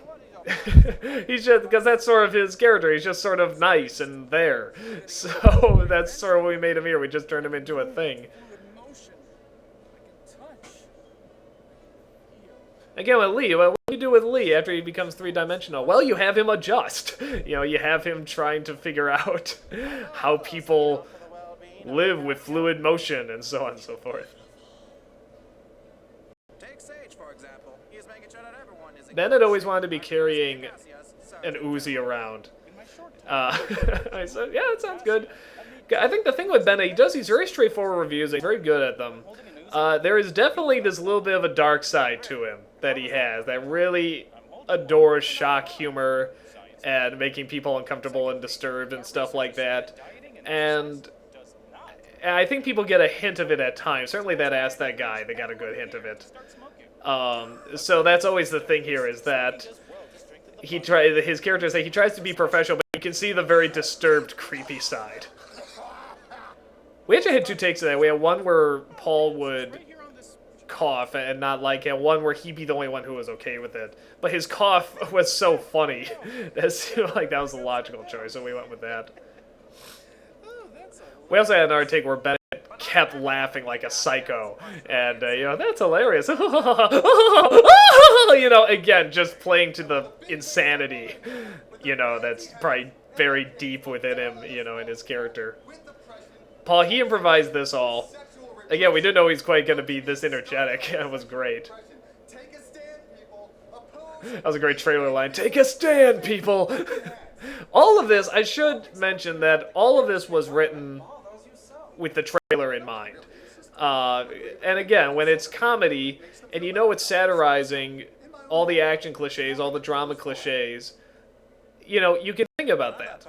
He's just, because that's sort of his character. He's just sort of nice and there. So that's sort of what we made him here. We just turned him into a thing. Again, with Lee, what do you do with Lee after he becomes 3-dimensional? Well, you have him adjust. You know, you have him trying to figure out how people live with fluid motion and so on and so forth. Take Sage, for example. He is making sure that everyone is Ben had always wanted to be carrying an Uzi around. I said, yeah, that sounds good. I think the thing with Ben, he does these very straightforward reviews. He's very good at them. There is definitely this little bit of a dark side to him that he has that really adores shock humor and making people uncomfortable and disturbed and stuff like that. And I think people get a hint of it at times. Certainly that Ask That Guy, they got a good hint of it. So that's always the thing here, is that his character he tries to be professional, but you can see the very disturbed, creepy side. We actually had 2 takes of that. We had one where Paul would cough and not like it, one where he'd be the only one who was okay with it. But his cough was so funny that seemed like that was the logical choice, so we went with that. We also had another take where Bennett kept laughing like a psycho, and that's hilarious. Again, just playing to the insanity, that's probably very deep within him, in his character. Paul, he improvised this all. Again, we didn't know he's quite going to be this energetic. It was great. That was a great trailer line. Take a stand, people! All of this, I should mention that all of this was written with the trailer in mind. And again, when it's comedy, and it's satirizing all the action cliches, all the drama cliches, you can think about that.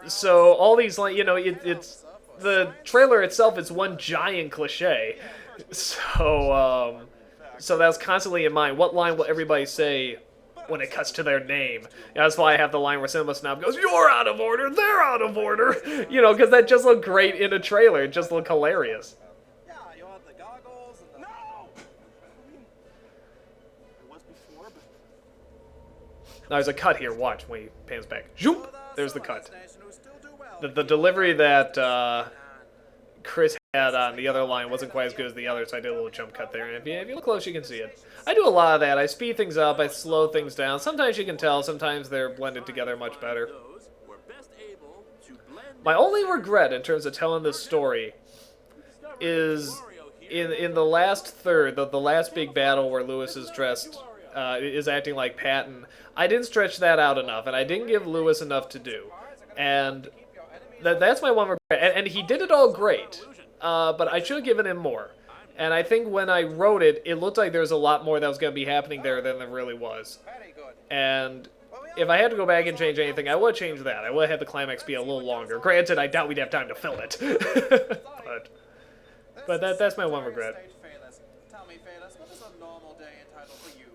So all these, it's the trailer itself is one giant cliche. So that's constantly in mind. What line will everybody say when it cuts to their name? That's why I have the line where Cinema Snob goes, "You're out of order, they're out of order." Because that just looked great in a trailer. It just looked hilarious. Yeah, you want the goggles and the... No! It was before, but... Now there's a cut here. Watch when he pans back. Zoop! There's the cut. The delivery that Chris had on the other line wasn't quite as good as the other, so I did a little jump cut there. And if you look close, you can see it. I do a lot of that. I speed things up, I slow things down. Sometimes you can tell, sometimes they're blended together much better. My only regret in terms of telling this story is in the last third, the last big battle where Lewis is dressed, is acting like Patton. I didn't stretch that out enough, and I didn't give Lewis enough to do. And that's my one regret. And he did it all great, but I should have given him more. And I think when I wrote it, it looked like there was a lot more that was going to be happening there than there really was. And if I had to go back and change anything, I would change that. I would have had the climax be a little longer. Granted, I doubt we'd have time to film it. but that's my one regret. Tell me, Phaelus, what is a normal day entitled for you?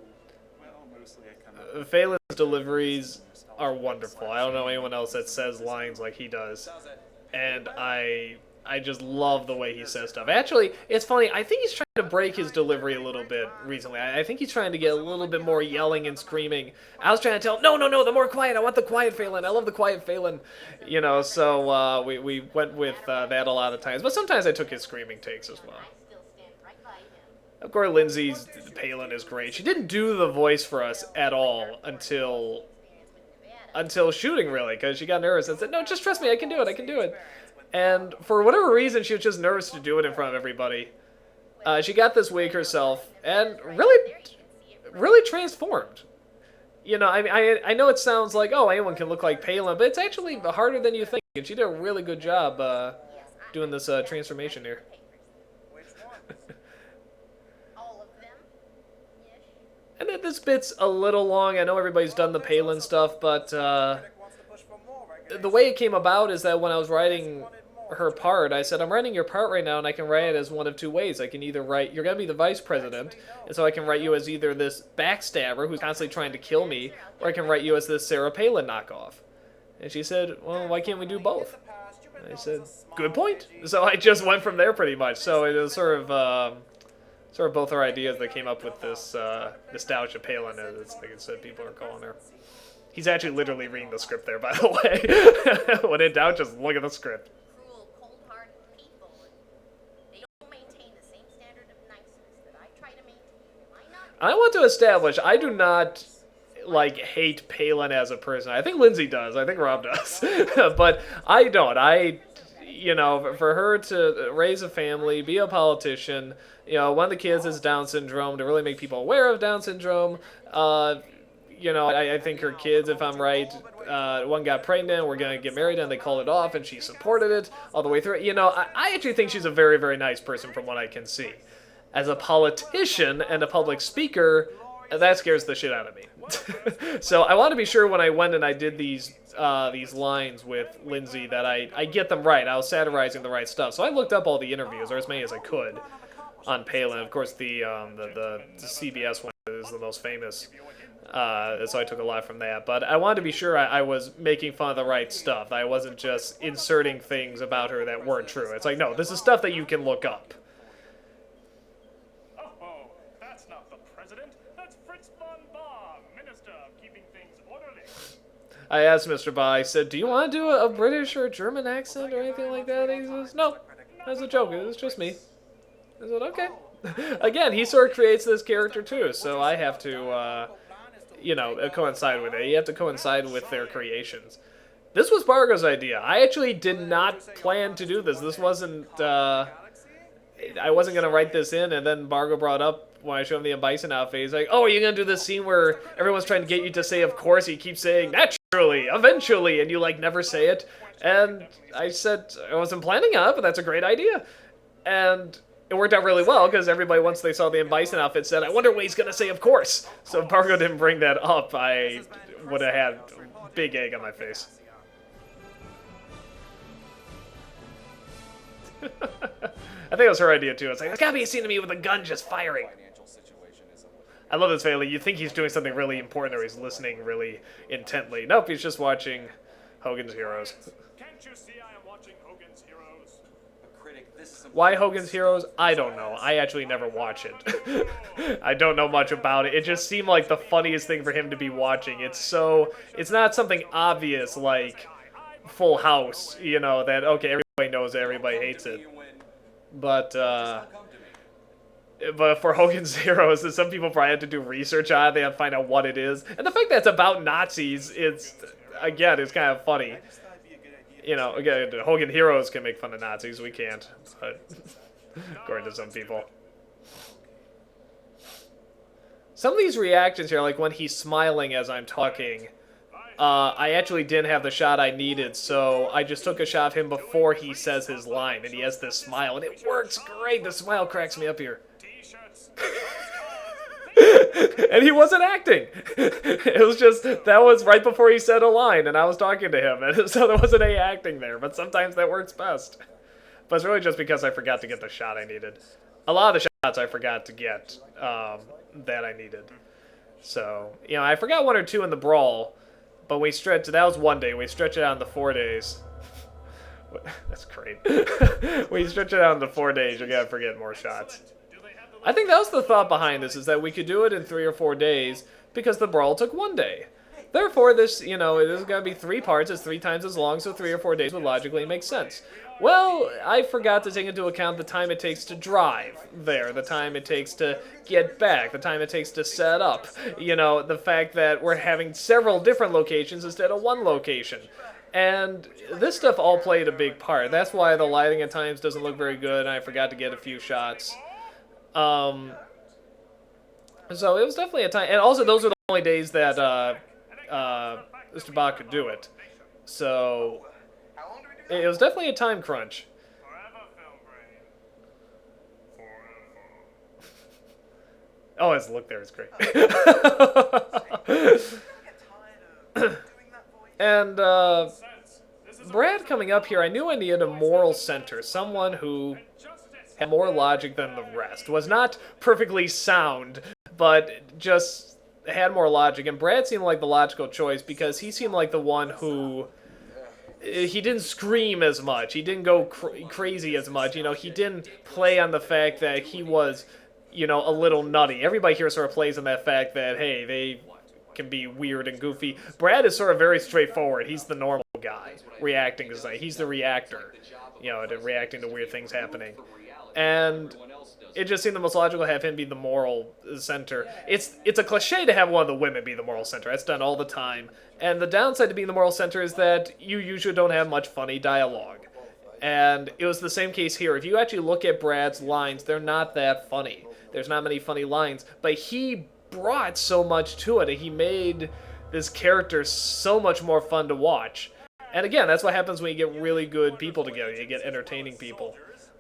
Well, mostly I kind of... Phelan's deliveries are wonderful. I don't know anyone else that says lines like he does. And I just love the way he says stuff. Actually, it's funny. I think he's trying to break his delivery a little bit recently. I think he's trying to get a little bit more yelling and screaming. I was trying to tell him, no, the more quiet. I want the quiet Phelan. I love the quiet Phelan. So we went with that a lot of times. But sometimes I took his screaming takes as well. Of course, Lindsay's Palin is great. She didn't do the voice for us at all until shooting, really, because she got nervous and said, "No, just trust me, I can do it. And for whatever reason, she was just nervous to do it in front of everybody. She got this wig herself and really transformed. I know it sounds like, oh, anyone can look like Palin, but it's actually harder than you think, and she did a really good job doing this transformation here. And then this bit's a little long. I know everybody's done the Palin stuff, but the way it came about is that when I was writing her part, I said, I'm writing your part right now, and I can write it as one of two ways. I can either write, you're going to be the vice president, and so I can write you as either this backstabber who's constantly trying to kill me, or I can write you as this Sarah Palin knockoff. And she said, well, why can't we do both? And I said, good point. So I just went from there pretty much. So it was sort of both our ideas that came up with this nostalgia Palin, as like I said, people are calling her. He's actually literally reading the script there, by the way. When in doubt, just look at the script. Cruel, cold-hearted people. They don't maintain the same standard of niceness that I try to maintain. Am I not? I want to establish, I do not, hate Palin as a person. I think Lindsay does. I think Rob does. But I don't. you know, for her to raise a family, be a politician, you know, one of the kids has Down syndrome, to really make people aware of Down syndrome. You know, I think her kids, if I'm right, one got pregnant, we're going to get married, and they called it off, and she supported it all the way through. You know, I actually think she's a very, very nice person from what I can see. As a politician and a public speaker, that scares the shit out of me. So I want to be sure when I went and I did these lines with Lindsay that I get them right. I was satirizing the right stuff. So I looked up all the interviews, or as many as I could, on Palin. Of course, the CBS one is the most famous. So I took a lot from that. But I wanted to be sure I was making fun of the right stuff. I wasn't just inserting things about her that weren't true. It's like, no, this is stuff that you can look up. Oh, that's not the president. That's Fritz von Baum, Minister of Keeping Things Orderly. I asked Mr. Ba, I said, do you want to do a British or a German accent or anything like that? And he says, no, that's a joke. It was just me. I said, okay. Again, he sort of creates this character too, so I have to, you know, coincide with it. You have to coincide with their creations. This was Bargo's idea. I actually did not plan to do this. This wasn't, I wasn't going to write this in, and then Bargo brought up when I showed him the Bison outfit. He's like, oh, are you going to do this scene where everyone's trying to get you to say, of course? You keep saying, naturally, eventually, and you, like, never say it. And I said, I wasn't planning on it, but that's a great idea. And it worked out really well, because everybody, once they saw the Bison outfit, said, I wonder what he's going to say, of course. So if Bargo didn't bring that up, I would have had a big egg on my face. I think it was her idea, too. It's like, there's got to be a scene of me with a gun just firing. I love this family. You think he's doing something really important or he's listening really intently. Nope, he's just watching Hogan's Heroes. Can't you see I am watching Hogan's Heroes? Why Hogan's Heroes? I don't know. I actually never watch it. I don't know much about it. It just seemed like the funniest thing for him to be watching. It's not something obvious like Full House, you know, that, okay, everybody knows it, everybody hates it. But for Hogan's Heroes, some people probably had to do research on it. They had to find out what it is. And the fact that it's about Nazis, it's kind of funny. You know, again, Hogan Heroes can make fun of Nazis. We can't, but according to some people. Some of these reactions here, like when he's smiling as I'm talking, I actually didn't have the shot I needed, so I just took a shot of him before he says his line, and he has this smile, and it works great. The smile cracks me up here. And he wasn't acting. It was just, that was right before he said a line, and I was talking to him, and so there wasn't any acting there, but sometimes that works best. But it's really just because I forgot to get the shot I needed. A lot of the shots I forgot to get that I needed. So, you know, I forgot one or two in the brawl, but we stretched, that was one day, we stretched it out into 4 days. That's great. We stretch it out into 4 days, you gotta forget more shots. I think that was the thought behind this, is that we could do it in 3 or 4 days, because the brawl took 1 day. Therefore, this, you know, it is gonna be 3 parts, it's 3 times as long, so 3 or 4 days would logically make sense. Well, I forgot to take into account the time it takes to drive there, the time it takes to get back, the time it takes to set up, you know, the fact that we're having several different locations instead of 1 location. And this stuff all played a big part. That's why the lighting at times doesn't look very good, and I forgot to get a few shots. So it was definitely a time, and also those are the only days that Mr. Bach could do it. So it was definitely a time crunch. Oh, his look there is great. And Brad coming up here, I knew I needed a moral center, someone who had more logic than the rest, was not perfectly sound, but just had more logic. And Brad seemed like the logical choice because he seemed like the one who, he didn't scream as much, he didn't go crazy as much, you know, he didn't play on the fact that he was, you know, a little nutty. Everybody here sort of plays on that fact that, hey, they can be weird and goofy. Brad is sort of very straightforward. He's the normal guy reacting to something. He's the reactor, you know, reacting to weird things happening. And it just seemed the most logical to have him be the moral center. It's a cliche to have one of the women be the moral center. That's done all the time. And the downside to being the moral center is that you usually don't have much funny dialogue. And it was the same case here. If you actually look at Brad's lines, they're not that funny. There's not many funny lines, but he brought so much to it, and he made this character so much more fun to watch. And again, that's what happens when you get really good people together. You get entertaining people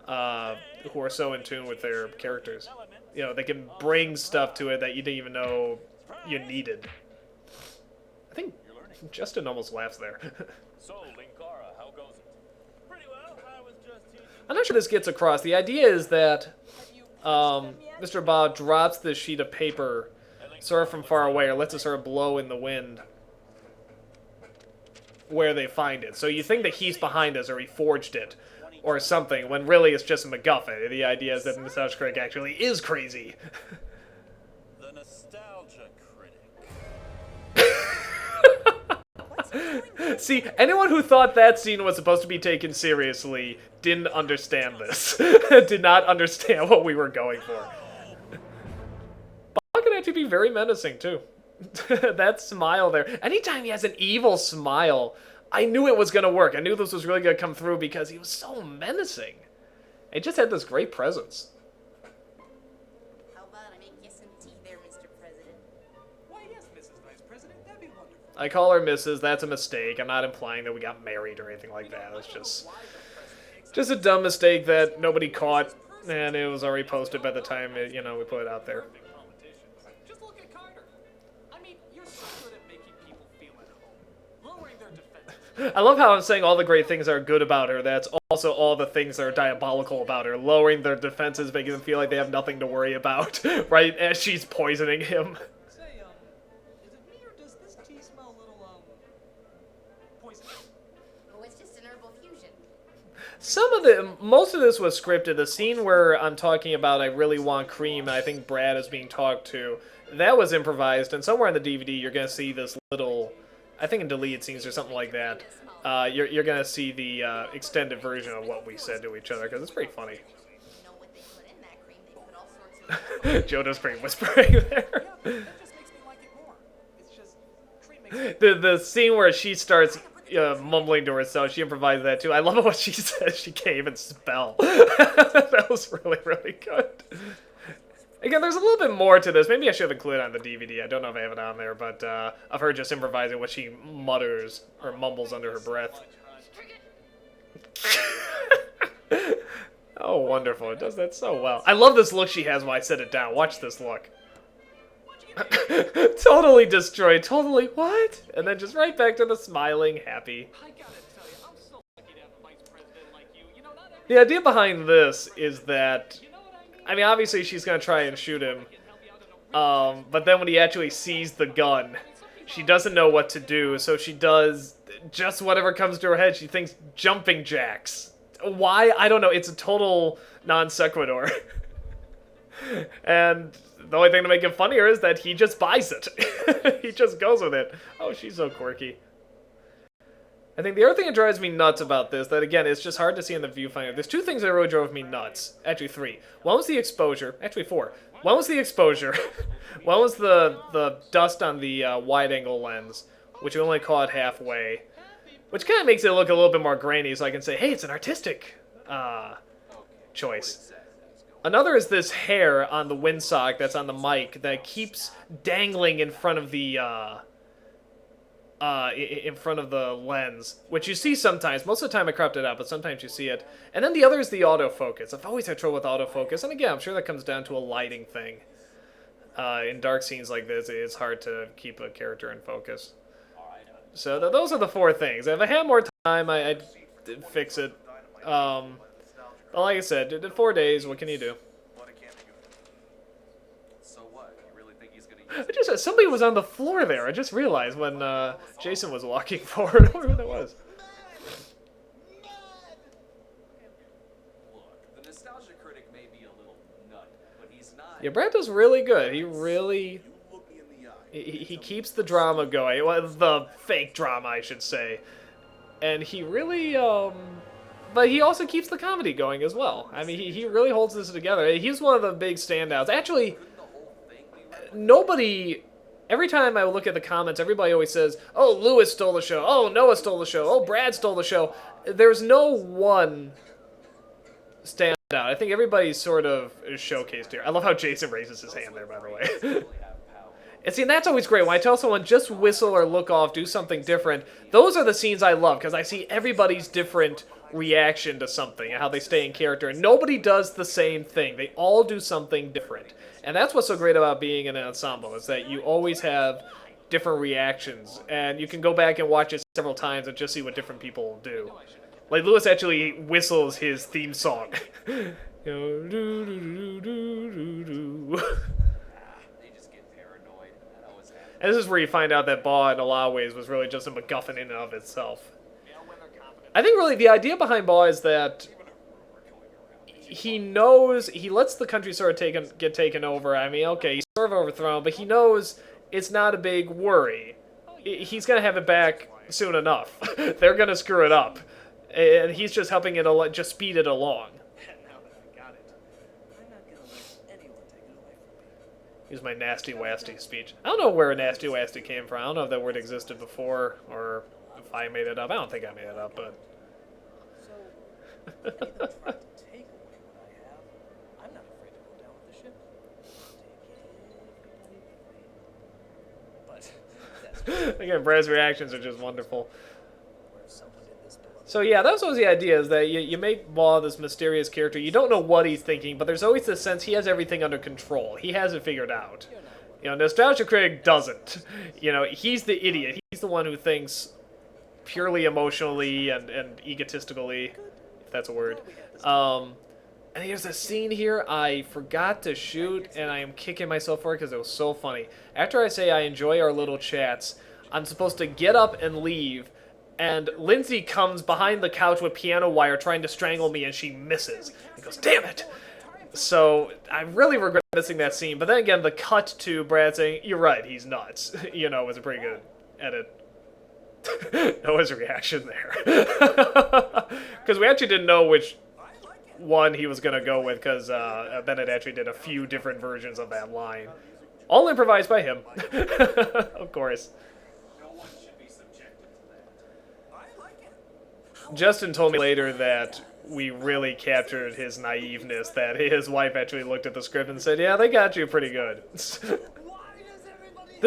who are so in tune with their characters. You know, they can bring stuff to it that you didn't even know you needed. I think Justin almost laughs there. So, Linkara, how goes it? Pretty well. I was just teaching. I'm not sure this gets across. The idea is that Mr. Bob drops this sheet of paper sort of from far away, or lets it sort of blow in the wind where they find it. So you think that he's behind us, or he forged it, or something, when really it's just a MacGuffin. The idea is that the Nostalgia Critic actually is crazy. The Nostalgia Critic. See, anyone who thought that scene was supposed to be taken seriously didn't understand this. Did not understand what we were going for. Bob can actually be very menacing, too. That smile there. Anytime he has an evil smile, I knew it was going to work. I knew this was really going to come through because he was so menacing. He just had this great presence. How about I make you some tea there, Mr. President? Why, yes, Mrs. Vice President, that'd be wonderful. I call her Mrs. That's a mistake. I'm not implying that we got married or anything like that. It's just a dumb mistake that nobody caught, and it was already posted by the time we put it out there. Just look at Carter. I mean, you're so good at making people feel at home. Lowering their defenses. I love how I'm saying all the great things are good about her. That's also all the things that are diabolical about her. Lowering their defenses, making them feel like they have nothing to worry about, right? As she's poisoning him. Say, is it me or does this tea smell a little, poison? Oh, it's just an herbal fusion. Most of this was scripted. The scene where I'm talking about I really want cream, and I think Brad is being talked to, that was improvised, and somewhere on the DVD you're going to see this little, I think in deleted scenes or something like that, you're going to see the extended version of what we said to each other, because it's pretty funny. You know what they put in that cream? They put all sorts of... Jodo's pretty whispering there. Yeah, that just makes me like it more. It's just, cream makes The scene where she starts mumbling to herself, she improvised that too. I love what she says. She can't even spell. That was really, really good. Again, there's a little bit more to this. Maybe I should have included it on the DVD. I don't know if I have it on there, but of her just improvising what she mutters or mumbles under her breath. Oh, wonderful. It does that so well. I love this look she has when I set it down. Watch this look. Totally destroyed. Totally what? And then just right back to the smiling, happy. I gotta tell you, I'm so lucky to have a vice president like you. You know, not every... The idea behind this is that, I mean, obviously she's gonna try and shoot him, but then when he actually sees the gun, she doesn't know what to do, so she does just whatever comes to her head. She thinks jumping jacks. Why? I don't know. It's a total non sequitur. And the only thing to make it funnier is that he just buys it. He just goes with it. Oh, she's so quirky. I think the other thing that drives me nuts about this, that again, it's just hard to see in the viewfinder. There's two things that really drove me nuts. Actually, three. One was the exposure. Actually, four. One was the exposure. One was the dust on the wide-angle lens, which we only caught halfway. Which kind of makes it look a little bit more grainy, so I can say, hey, it's an artistic choice. Another is this hair on the windsock that's on the mic that keeps dangling in front of the lens, which you see sometimes. Most of the time I cropped it out, but sometimes you see it. And then the other is the autofocus. I've always had trouble with autofocus, and again, I'm sure that comes down to a lighting thing. In dark scenes like this, it's hard to keep a character in focus. So those are the four things. If I had more time, I'd fix it. But like I said, 4 days, what can you do? So what? You really think he's gonna I just somebody was on the floor there. I just realized when Jason was walking forward. I wonder who that was. Look, the nostalgia critic may be a little nut, but he's not. Yeah, Brad does really good. He really... He keeps the drama going. Well, the fake drama, I should say. And he really, but he also keeps the comedy going as well. I mean, he really holds this together. He's one of the big standouts. Actually, nobody every time I look at the comments, everybody always says, "Oh, Lewis stole the show. Oh, Noah stole the show. Oh, Brad stole the show." There's no one stand out. I think everybody's sort of showcased here. I love how Jason raises his hand there, by the way. And see, and that's always great. When I tell someone, just whistle or look off, do something different, those are the scenes I love, because I see everybody's different reaction to something, and how they stay in character. And nobody does the same thing. They all do something different. And that's what's so great about being in an ensemble, is that you always have different reactions. And you can go back and watch it several times and just see what different people do. Like, Lewis actually whistles his theme song. You know, do, do, do, do, do, do. And this is where you find out that Baugh, in a lot of ways, was really just a MacGuffin in and of itself. I think really the idea behind Baugh is that he knows, he lets the country sort of get taken over. I mean, okay, he's sort of overthrown, but he knows it's not a big worry. He's going to have it back soon enough. They're going to screw it up. And he's just helping it, just speed it along. Use my nasty wasty speech. I don't know where nasty wasty came from. I don't know if that word existed before or if I made it up. I don't think I made it up, but. So, any of them tried to take away what I have, I'm not afraid to go down with the ship. Take everybody. But Again, Brad's reactions are just wonderful. So yeah, that was the idea, is that you make Baugh this mysterious character. You don't know what he's thinking, but there's always this sense he has everything under control. He has it figured out. You know, Nostalgia Critic doesn't. You know, he's the idiot. He's the one who thinks purely emotionally and egotistically, if that's a word. And there's a scene here I forgot to shoot, and I am kicking myself for it because it was so funny. After I say I enjoy our little chats, I'm supposed to get up and leave, and Lindsay comes behind the couch with piano wire trying to strangle me, and she misses. And goes, damn it! So I really regret missing that scene. But then again, the cut to Brad saying, "You're right, he's nuts," you know, was a pretty good edit. Noah's reaction there. Because we actually didn't know which one he was going to go with, because Bennett actually did a few different versions of that line. All improvised by him. Of course. Justin told me later that we really captured his naiveness, that his wife actually looked at the script and said, "Yeah, they got you pretty good." This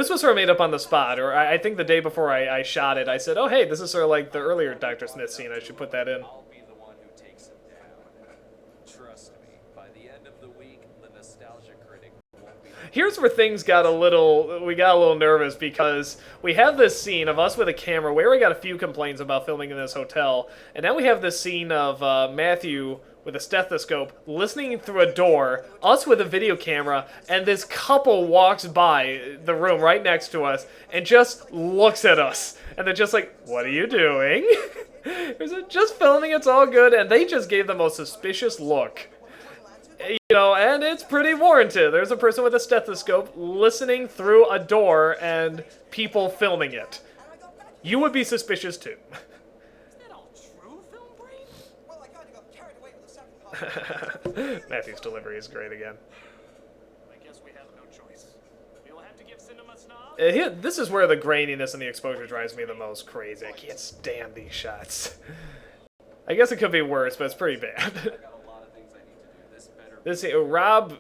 was sort of made up on the spot, or I think the day before I shot it, I said, "Oh, hey, this is sort of like the earlier Dr. Smith scene. I should put that in." I'll be the one who takes him down. Trust me, by the end of the week, the Nostalgia Critic won't be... Here's where things got we got a little nervous, because we have this scene of us with a camera. We already got a few complaints about filming in this hotel, and now we have this scene of Matthew with a stethoscope listening through a door, us with a video camera, and this couple walks by the room right next to us and just looks at us. And they're just like, "What are you doing?" Just filming, it's all good, and they just gave the most suspicious look. You know, and it's pretty warranted. There's a person with a stethoscope listening through a door and people filming it. You would be suspicious too. is that all true, Film Brain? Well, I kind of got carried away with the second Matthew's delivery is great again. I guess we have no choice. We will have to give Cinema Snob. This is where the graininess and the exposure drives me the most crazy. I can't stand these shots. I guess it could be worse, but it's pretty bad. Rob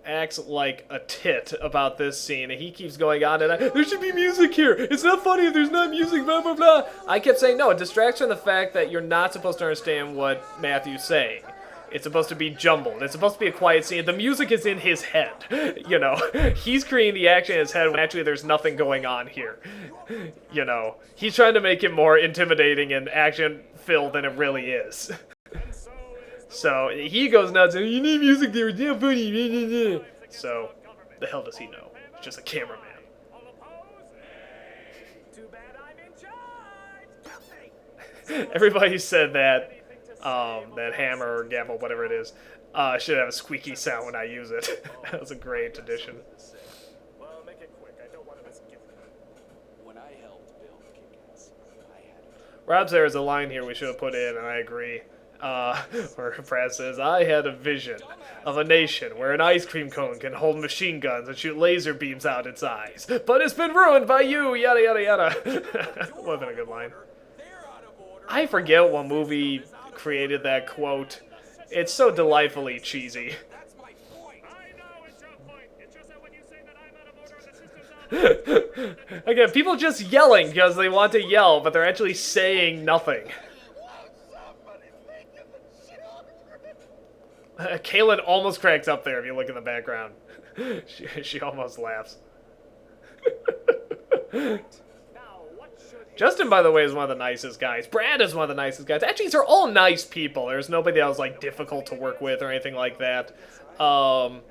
acts like a tit about this scene, and he keeps going on, and there should be music here. It's not funny if there's not music, blah, blah, blah. I kept saying, no, it distracts from the fact that you're not supposed to understand what Matthew's saying. It's supposed to be jumbled. It's supposed to be a quiet scene. The music is in his head, you know. He's creating the action in his head when actually there's nothing going on here, you know. He's trying to make it more intimidating and action-filled than it really is. So he goes nuts, and you need music there, it's not funny. So, the hell does he know? He's just a cameraman. Everybody said that that hammer or gavel, whatever it is, should have a squeaky sound when I use it. That was a great addition. Well, make it quick. I don't want to miss a gift. When I helped build Kickassia, I had... Rob, there is a line here we should have put in, and I agree. Where Brad says, I had a vision of a nation where an ice cream cone can hold machine guns and shoot laser beams out its eyes. But it's been ruined by you, yada yada yada. Wasn't a good line. I forget what movie created that quote. It's so delightfully cheesy. That's my point. I know it's your point. It's just that when you say that I'm out of order, the system's out of Again, people just yelling because they want to yell, but they're actually saying nothing. Kaylin almost cracks up there if you look in the background. She almost laughs. Justin, by the way, is one of the nicest guys. Brad is one of the nicest guys. Actually, these are all nice people. There's nobody that was, like, difficult to work with or anything like that. But,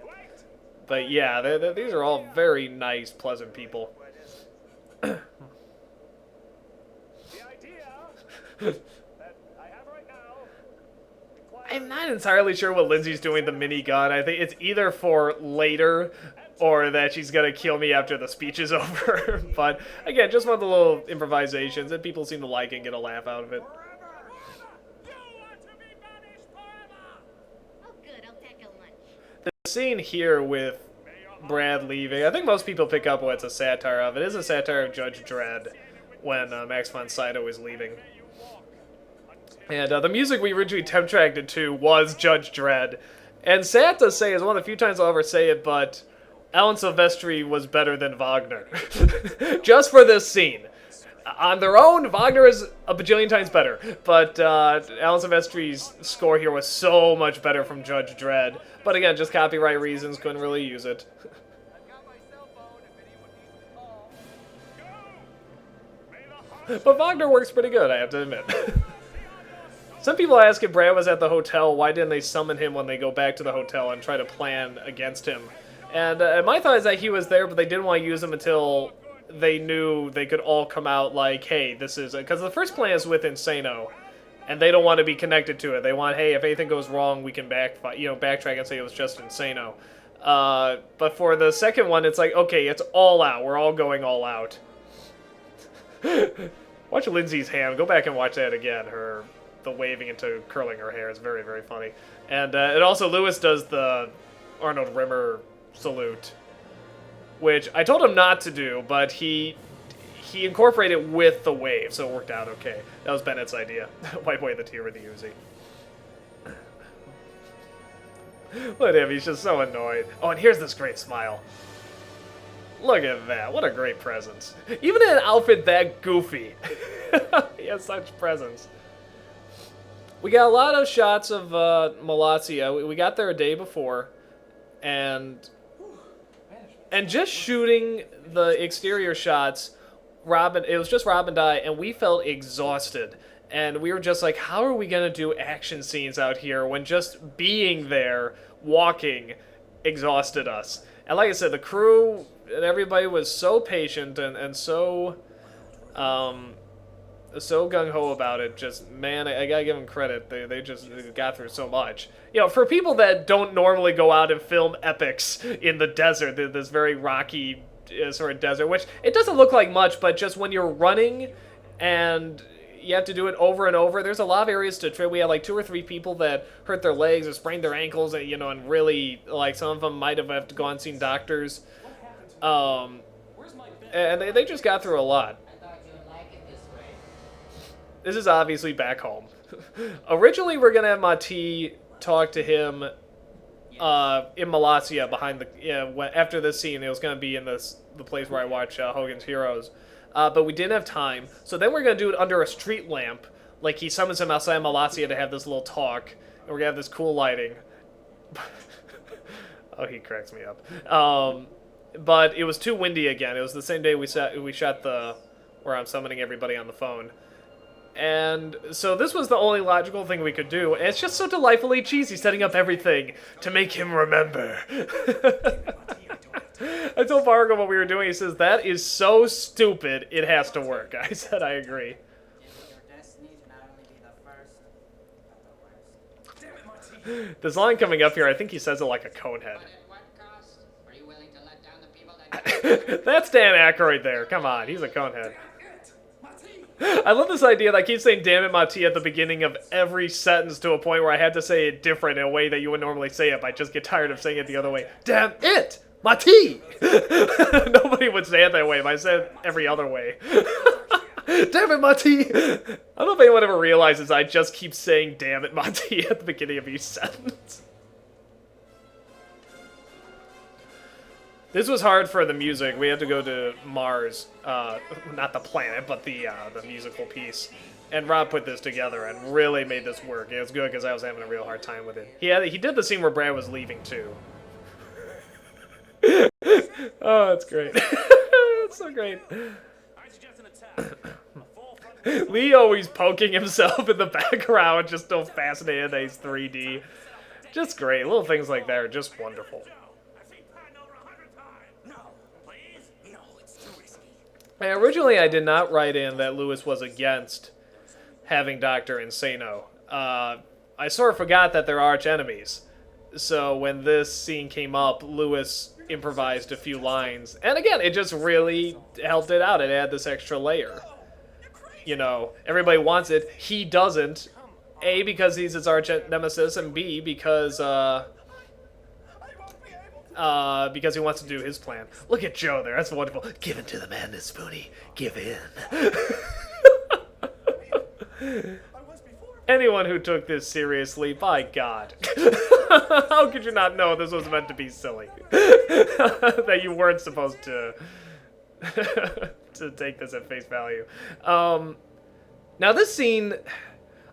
yeah, these are all very nice, pleasant people. The idea that I have right now. I'm not entirely sure what Lindsay's doing with the minigun. I think it's either for later or that she's going to kill me after the speech is over. But, again, just one of the little improvisations, and people seem to like it and get a laugh out of it. Oh, good. I'll pack a lunch. The scene here with Brad leaving, I think most people pick up what it's a satire of. It is a satire of Judge Dredd when Max von Sydow is leaving. And the music we originally temp tracked it to was Judge Dredd. And sad to say, is one of the few times I'll ever say it, but Alan Silvestri was better than Wagner. Just for this scene. On their own, Wagner is a bajillion times better. But Alan Silvestri's score here was so much better from Judge Dredd. But again, just copyright reasons, couldn't really use it. But Wagner works pretty good, I have to admit. Some people ask if Brad was at the hotel, why didn't they summon him when they go back to the hotel and try to plan against him? And my thought is that he was there, but they didn't want to use him until they knew they could all come out like, hey, this is... Because the first plan is with Insano, and they don't want to be connected to it. They want, hey, if anything goes wrong, we can backtrack and say it was just Insano. But for the second one, it's like, okay, it's all out. We're all going all out. Watch Lindsay's hand. Go back and watch that again. The waving into curling her hair is very, very funny. And also Lewis does the Arnold Rimmer salute, which I told him not to do, but he incorporated with the wave, so it worked out okay. That was Bennett's idea. Wipe away the tear with the Uzi. Look at him, he's just so annoyed. Oh, and here's this great smile. Look at that, what a great presence. Even in an outfit that goofy, he has such presence. We got a lot of shots of Malazia. We got there a day before, and just shooting the exterior shots, it was just Rob and I, and we felt exhausted. And we were just like, how are we going to do action scenes out here when just being there, walking, exhausted us? And like I said, the crew and everybody was so patient and so gung-ho about it. Just, man, I gotta give them credit. They just got through so much. You know, for people that don't normally go out and film epics in the desert, this very rocky sort of desert, which it doesn't look like much, but just when you're running and you have to do it over and over, there's a lot of areas to trip. We had like 2 or 3 people that hurt their legs or sprained their ankles, and, you know, and really, like, some of them might have to go and seen doctors. And they just got through a lot. This is obviously back home. Originally, we're gonna have Mati talk to him in Malazia behind the after this scene. It was gonna be in the place where I watch Hogan's Heroes, but we didn't have time. So then we're gonna do it under a street lamp. Like, he summons him outside Malazia to have this little talk, and we're gonna have this cool lighting. Oh, he cracks me up. But it was too windy again. It was the same day we shot where I'm summoning everybody on the phone. And so this was the only logical thing we could do. And it's just so delightfully cheesy, setting up everything to make him remember. I told Fargo what we were doing. He says, that is so stupid, it has to work. I said, I agree. This line coming up here, I think he says it like a conehead. That's Dan Aykroyd there. Come on, he's a conehead. I love this idea that I keep saying "damn it, Mati" at the beginning of every sentence to a point where I had to say it different in a way that you would normally say it. But I just get tired of saying it the other way. Damn it, Mati! Nobody would say it that way, but I said it every other way. Damn it, Mati! I don't know if anyone ever realizes I just keep saying "damn it, Mati" at the beginning of each sentence. This was hard for the music. We had to go to Mars, not the planet, but the musical piece. And Rob put this together and really made this work. It was good because I was having a real hard time with it. He did the scene where Brad was leaving too. Oh, it's great. It's so great. Lee always poking himself in the background, just so fascinated that he's 3D. Just great. Little things like that are just wonderful. And originally, I did not write in that Lewis was against having Dr. Insano. I sort of forgot that they're arch enemies. So when this scene came up, Lewis improvised a few lines. And again, it just really helped it out. It had this extra layer. You know, everybody wants it. He doesn't. A, because he's his arch nemesis, and B, because he wants to do his plan. Look at Joe there. That's wonderful. Give in to the madness, Spoonie. Give in. Anyone who took this seriously, by God. How could you not know this was meant to be silly? That you weren't supposed to to take this at face value. Now this scene,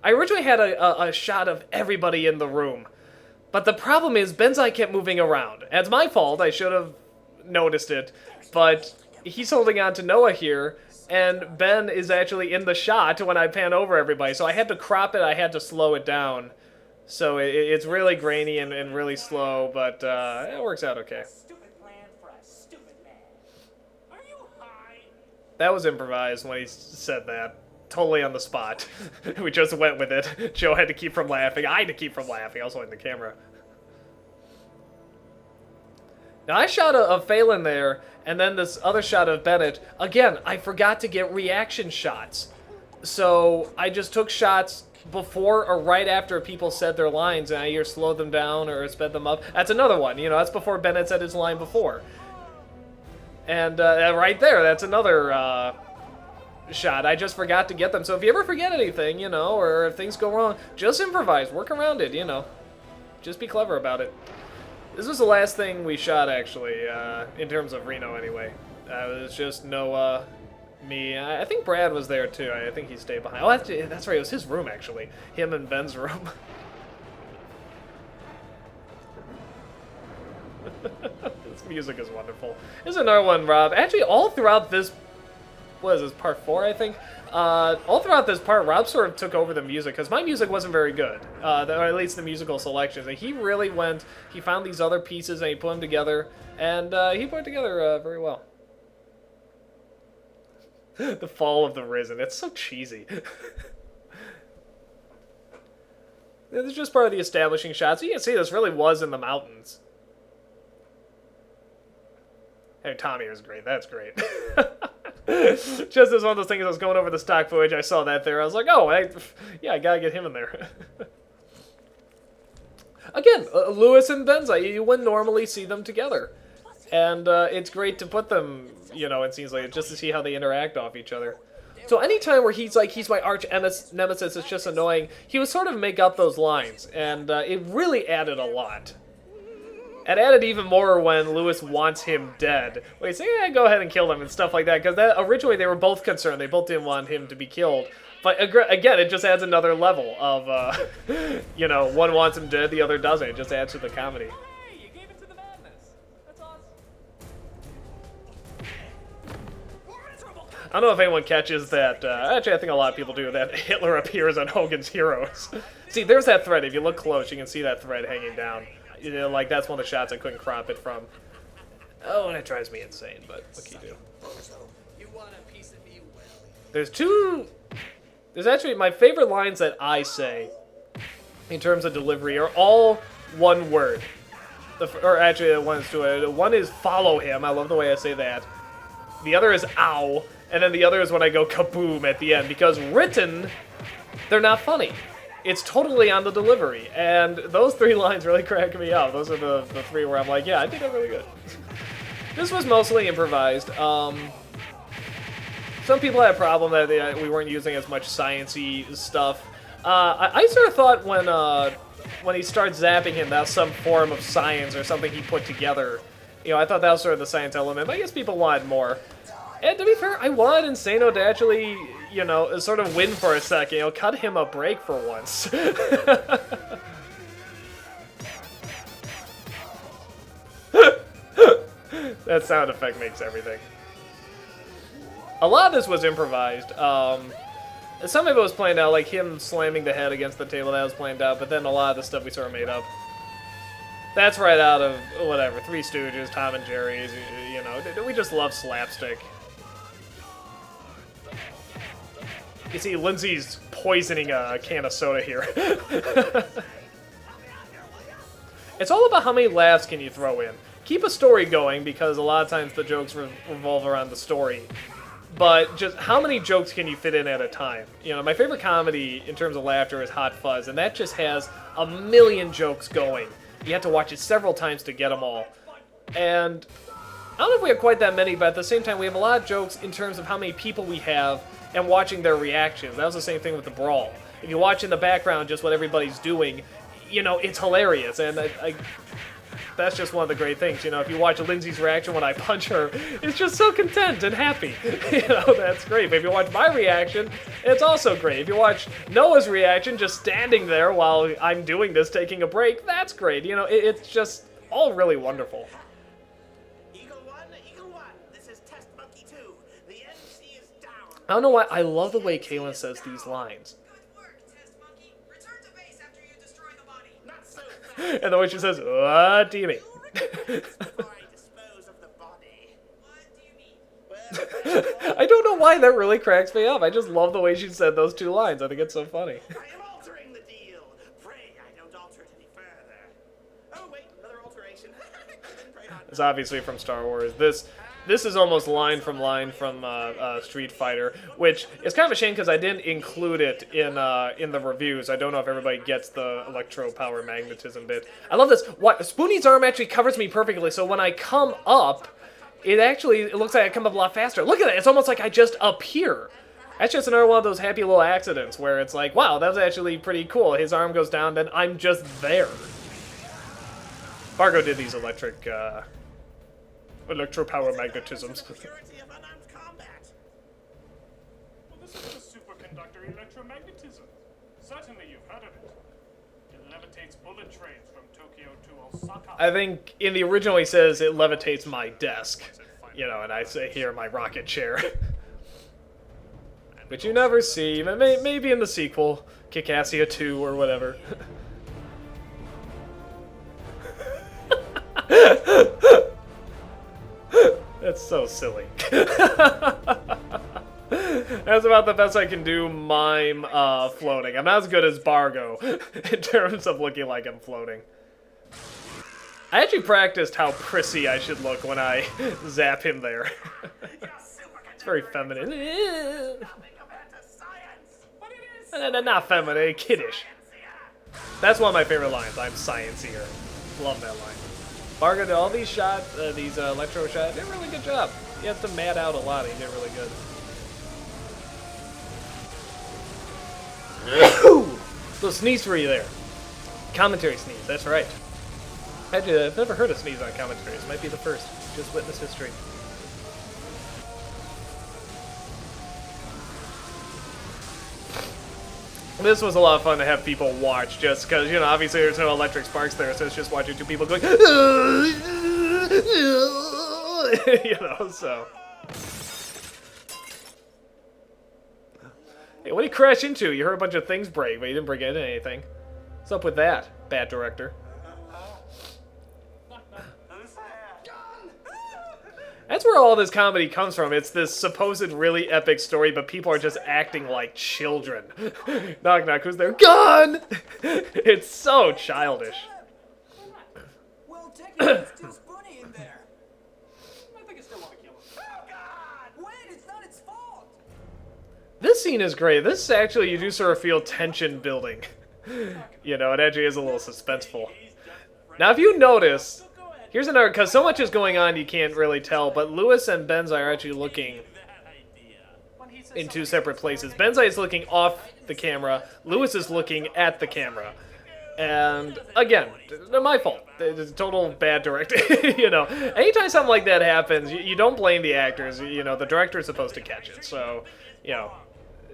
I originally had a shot of everybody in the room. But the problem is, Benzai kept moving around. It's my fault, I should have noticed it. But he's holding on to Noah here, and Ben is actually in the shot when I pan over everybody. So I had to crop it, I had to slow it down. So it's really grainy and really slow, but it works out okay. That was improvised when he said that. Totally on the spot. We just went with it. Joe had to keep from laughing. I had to keep from laughing. I was holding the camera. Now, I shot a Phelan there, and then this other shot of Bennett. Again, I forgot to get reaction shots. So I just took shots before or right after people said their lines, and I either slowed them down or sped them up. That's another one. You know, that's before Bennett said his line before. And right there, that's another shot. I just forgot to get them. So if you ever forget anything, you know, or if things go wrong, just improvise. Work around it, you know. Just be clever about it. This was the last thing we shot, actually, in terms of Reno, anyway. It was just Noah, me. I think Brad was there, too. I think he stayed behind. Oh, that's right. It was his room, actually. Him and Ben's room. This music is wonderful. There's another one, Rob. Actually, all throughout this... What is this, part 4, I think? All throughout this part, Rob sort of took over the music, because my music wasn't very good, or at least the musical selections. And he really went, he found these other pieces, and he put them together, and he put it together very well. The fall of the Risen, it's so cheesy. This is just part of the establishing shots. You can see this really was in the mountains. Hey, Tommy was great, that's great. Just as one of those things, I was going over the stock footage, I saw that there, I was like, oh, yeah, I gotta get him in there. Again, Lewis and Benzai, you wouldn't normally see them together. And it's great to put them, you know, in scenes like it, just to see how they interact off each other. So anytime where he's like, he's my arch nemesis, it's just annoying, he would sort of make up those lines, and it really added a lot. It added even more when Lewis wants him dead. Where he's like, yeah, go ahead and kill him and stuff like that. Because originally they were both concerned. They both didn't want him to be killed. But again, it just adds another level of, you know, one wants him dead, the other doesn't. It just adds to the comedy. Hey, you gave it to the madness. That's awesome. I don't know if anyone catches that. Actually, I think a lot of people do, that Hitler appears on Hogan's Heroes. See, there's that thread. If you look close, you can see that thread hanging down. You know, like, that's one of the shots I couldn't crop it from. Oh, and it drives me insane, but what can you do? You want a piece of me? Well, There's actually, my favorite lines that I say, in terms of delivery, are all one word. Or actually, one is follow him. I love the way I say that. The other is ow. And then the other is when I go kaboom at the end, because written, they're not funny. It's totally on the delivery. And those 3 lines really crack me up. Those are the 3 where I'm like, yeah, I did that really good. This was mostly improvised. Some people had a problem that we weren't using as much science-y stuff. I sort of thought when he starts zapping him, that's some form of science or something he put together. You know, I thought that was sort of the science element, but I guess people wanted more. And to be fair, I wanted Insano to actually, you know, sort of win for a second, you know, cut him a break for once. That sound effect makes everything. A lot of this was improvised. Some of it was planned out, like him slamming the head against the table, that was planned out, but then a lot of the stuff we sort of made up. That's right out of, whatever, Three Stooges, Tom and Jerry's, you know, we just love slapstick. You see, Lindsay's poisoning a can of soda here. It's all about how many laughs can you throw in. Keep a story going, because a lot of times the jokes revolve around the story. But just how many jokes can you fit in at a time? You know, my favorite comedy in terms of laughter is Hot Fuzz, and that just has a million jokes going. You have to watch it several times to get them all. And I don't know if we have quite that many, but at the same time, we have a lot of jokes in terms of how many people we have and watching their reactions. That was the same thing with the Brawl. If you watch in the background just what everybody's doing, you know, it's hilarious. And that's just one of the great things. You know, if you watch Lindsay's reaction when I punch her, it's just so content and happy. You know, that's great. But if you watch my reaction, it's also great. If you watch Noah's reaction just standing there while I'm doing this, taking a break, that's great. You know, it's just all really wonderful. Eagle 1, this is Test Monkey 2. The MC is down. I don't know why, I love the way Kaylin says these lines. Good work, Test Monkey. Return to base after you destroy the body. Not so fast. And the way she says, what do you mean? Before I dispose of the body. What do you mean? Well, I don't know why that really cracks me up. I just love the way she said those 2 lines. I think it's so funny. I am altering the deal. Pray I don't alter it any further. Oh wait, another alteration. Pray not. It's obviously from Star Wars. This is almost line from Street Fighter, which is kind of a shame because I didn't include it in the reviews. I don't know if everybody gets the electro power magnetism bit. I love this. What Spoonie's arm actually covers me perfectly, so when I come up, it looks like I come up a lot faster. Look at it. It's almost like I just appear. That's just another one of those happy little accidents where it's like, wow, that was actually pretty cool. His arm goes down, then I'm just there. Fargo did these electro power magnetisms. Security of unarmed combat. Well, this is the superconductor electromagnetism. Certainly you've heard of it. It levitates bullet trains from Tokyo to Osaka. I think in the original he says it levitates my desk, you know, and I say here my rocket chair. Which you never see. Maybe in the sequel, Kickassia 2 or whatever. That's so silly. That's about the best I can do mime floating. I'm not as good as Bargo in terms of looking like I'm floating. I actually practiced how prissy I should look when I zap him there. It's very feminine. Not feminine, kiddish. That's one of my favorite lines. I'm sciencier. Love that line. Bargo did all these shots, these electro shots. Did a really good job. He has to mad out a lot. He did really good. So sneeze for you there. Commentary sneeze. That's right. Actually, I've never heard a sneeze on commentaries. Might be the first. Just witness history. This was a lot of fun to have people watch, just because, you know, obviously there's no electric sparks there, so it's just watching 2 people going, you know, so. Hey, what did he crash into? You heard a bunch of things break, but you didn't break into anything. What's up with that, bad director? That's where all this comedy comes from. It's this supposed really epic story, but people are just acting like children. Knock knock, who's there? Gun! It's so childish. Well, technically, it's still Spoonie in there. I think I still want to kill him. Oh God! Wait, it's not its fault. This scene is great. This actually, you do sort of feel tension building. You know, it actually is a little suspenseful. Now, if you notice, here's another, because so much is going on you can't really tell, but Lewis and Benzai are actually looking in two separate places. Benzai is looking off the camera. Lewis is looking at the camera. And, again, my fault. It's total bad directing. You know, anytime something like that happens, you don't blame the actors. You know, the director is supposed to catch it. So, you know.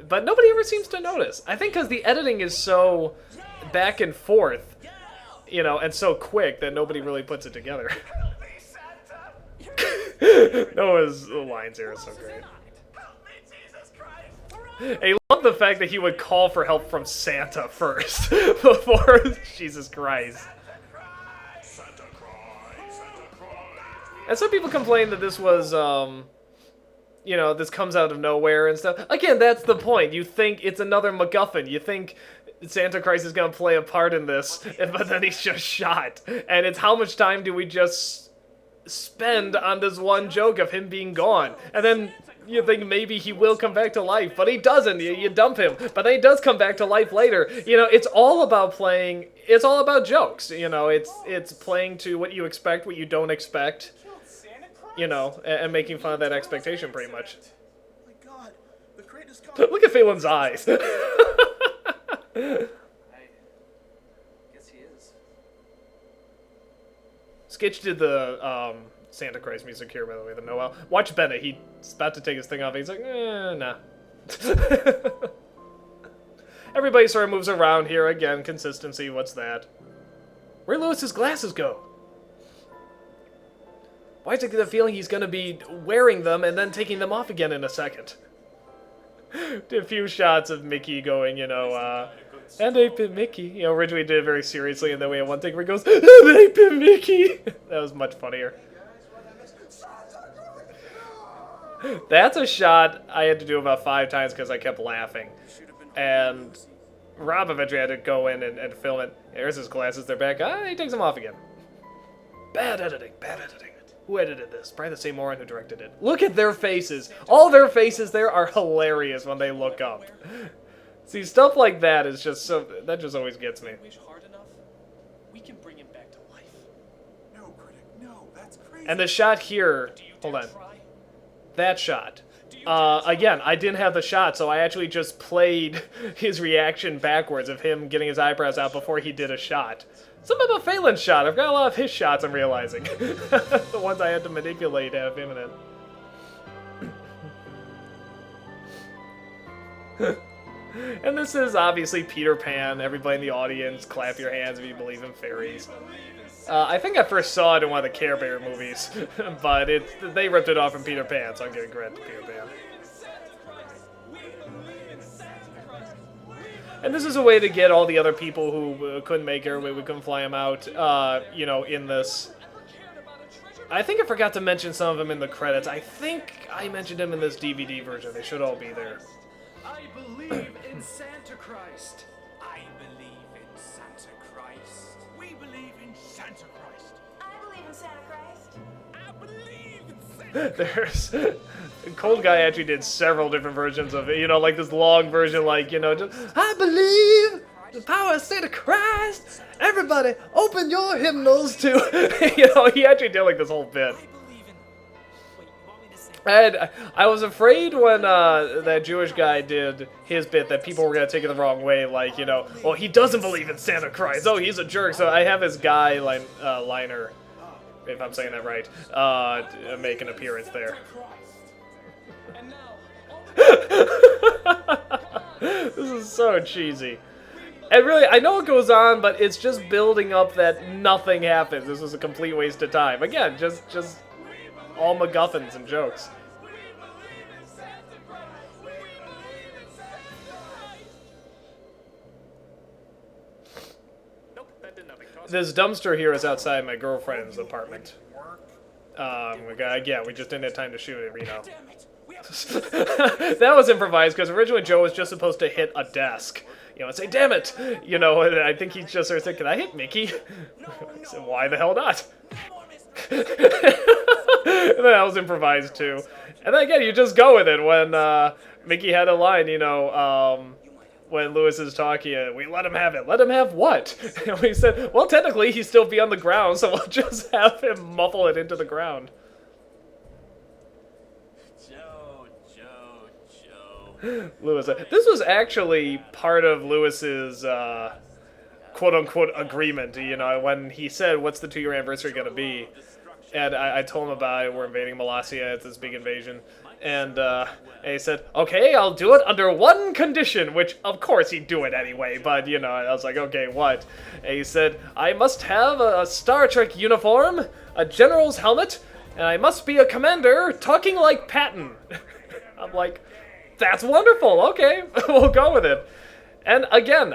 But nobody ever seems to notice. I think because the editing is so back and forth, you know, and so quick that nobody really puts it together. Noah's lines here are so great. I love the fact that he would call for help from Santa first before Jesus Christ. And some people complain that this was, you know, this comes out of nowhere and stuff. Again, that's the point. You think it's another MacGuffin. You think Santa Christ is going to play a part in this, but then he's just shot. And it's how much time do we just spend on this one joke of him being gone? And then you think maybe he will come back to life, but he doesn't. You dump him, but then he does come back to life later. You know, it's all about playing. It's all about jokes. You know, it's playing to what you expect, what you don't expect. You know, and making fun of that expectation, pretty much. My God, the crate is Look at Phelan's eyes. I guess he is. Skitch did the Santa Christ music here, by the way, the Noel. Watch Bennett. He's about to take his thing off. He's like, nah. Everybody sort of moves around here. Again, consistency. What's that? Where'd Lewis's glasses go? Why is it the feeling he's going to be wearing them and then taking them off again in a second? Did a few shots of Mickey going, you know, and Ape Mickey. You know, originally did it very seriously, and then we had one thing where he goes, and Ape Mickey. That was much funnier. That's a shot I had to do about 5 times because I kept laughing. And Rob eventually had to go in and film it. There's his glasses, they're back. He takes them off again. Bad editing, bad editing. Who edited this? Probably the same moron who directed it. Look at their faces. All their faces there are hilarious when they look up. See, stuff like that is just so... That just always gets me. Wish hard enough, we can bring him back to life. No, critic, no, that's crazy. And the shot here... Hold on. That shot. Again, I didn't have the shot, so I actually just played his reaction backwards of him getting his eyebrows out before he did a shot. Something about Phelan's shot. I've got a lot of his shots, I'm realizing. The ones I had to manipulate to have him in it. And this is obviously Peter Pan. Everybody in the audience, clap your hands if you believe in fairies. I think I first saw it in one of the Care Bear movies, but they ripped it off from Peter Pan, so I'm giving credit to Peter Pan. And this is a way to get all the other people who couldn't make it, or we couldn't fly them out, you know, in this. I think I forgot to mention some of them in the credits. I think I mentioned them in this DVD version. They should all be there. I believe in Santa Christ. I believe in Santa Christ. We believe in Santa Christ. I believe in Santa Christ. I believe in Santa There's... Cold Guy actually did several different versions of it. You know, like this long version, like, you know, just, I believe the power of Santa Christ. Everybody, open your hymnals to... You know, he actually did, like, this whole bit. I was afraid when that Jewish guy did his bit that people were going to take it the wrong way. Like, you know, well, he doesn't believe in Santa Christ. Oh, he's a jerk. So I have his guy, Liner, if I'm saying that right, make an appearance there. And now, This is so cheesy. And really, I know it goes on, but it's just building up that nothing happens. This was a complete waste of time. Again, just all MacGuffins and jokes. This dumpster here is outside my girlfriend's apartment. Yeah, we just didn't have time to shoot it, you know. That was improvised because originally Joe was just supposed to hit a desk, you know, and say, "Damn it!" You know, and I think he just sort of said, "Can I hit Mickey?" I said, "Why the hell not?" And that was improvised too. And then again, you just go with it. When Mickey had a line, you know, when Lewis is talking, we let him have it. Let him have what? And we said, well, technically, he'd still be on the ground, so we'll just have him muffle it into the ground. Lewis, this was actually part of Lewis's quote-unquote agreement, you know, when he said, what's the 2-year anniversary going to be? And I told him about it. We're invading Molossia. It's this big invasion. And he said, okay, I'll do it under one condition, which, of course, he'd do it anyway. But, you know, I was like, okay, what? And he said, I must have a Star Trek uniform, a general's helmet, and I must be a commander talking like Patton. I'm like, that's wonderful. Okay, we'll go with it. And again,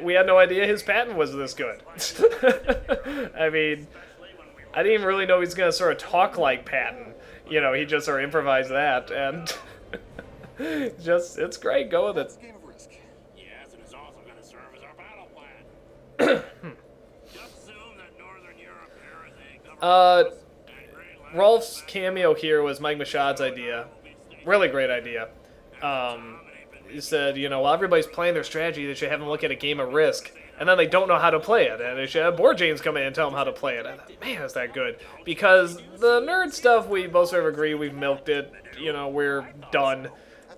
we had no idea his Patton was this good. I mean, I didn't even really know he was going to sort of talk like Patton. You know, he just sort of improvised that, and it's great. Go with it. Yes, and it's also going to serve as our battle plan. Just assume that Northern Europe here is a Rolf's cameo here was Mike Machad's idea. Really great idea. He said, you know, while everybody's playing their strategy, they should have them look at a game of Risk. And then they don't know how to play it. And they should have board games come in and tell them how to play it. I thought, man, is that good. Because the nerd stuff, we both sort of agree, we've milked it. You know, we're done.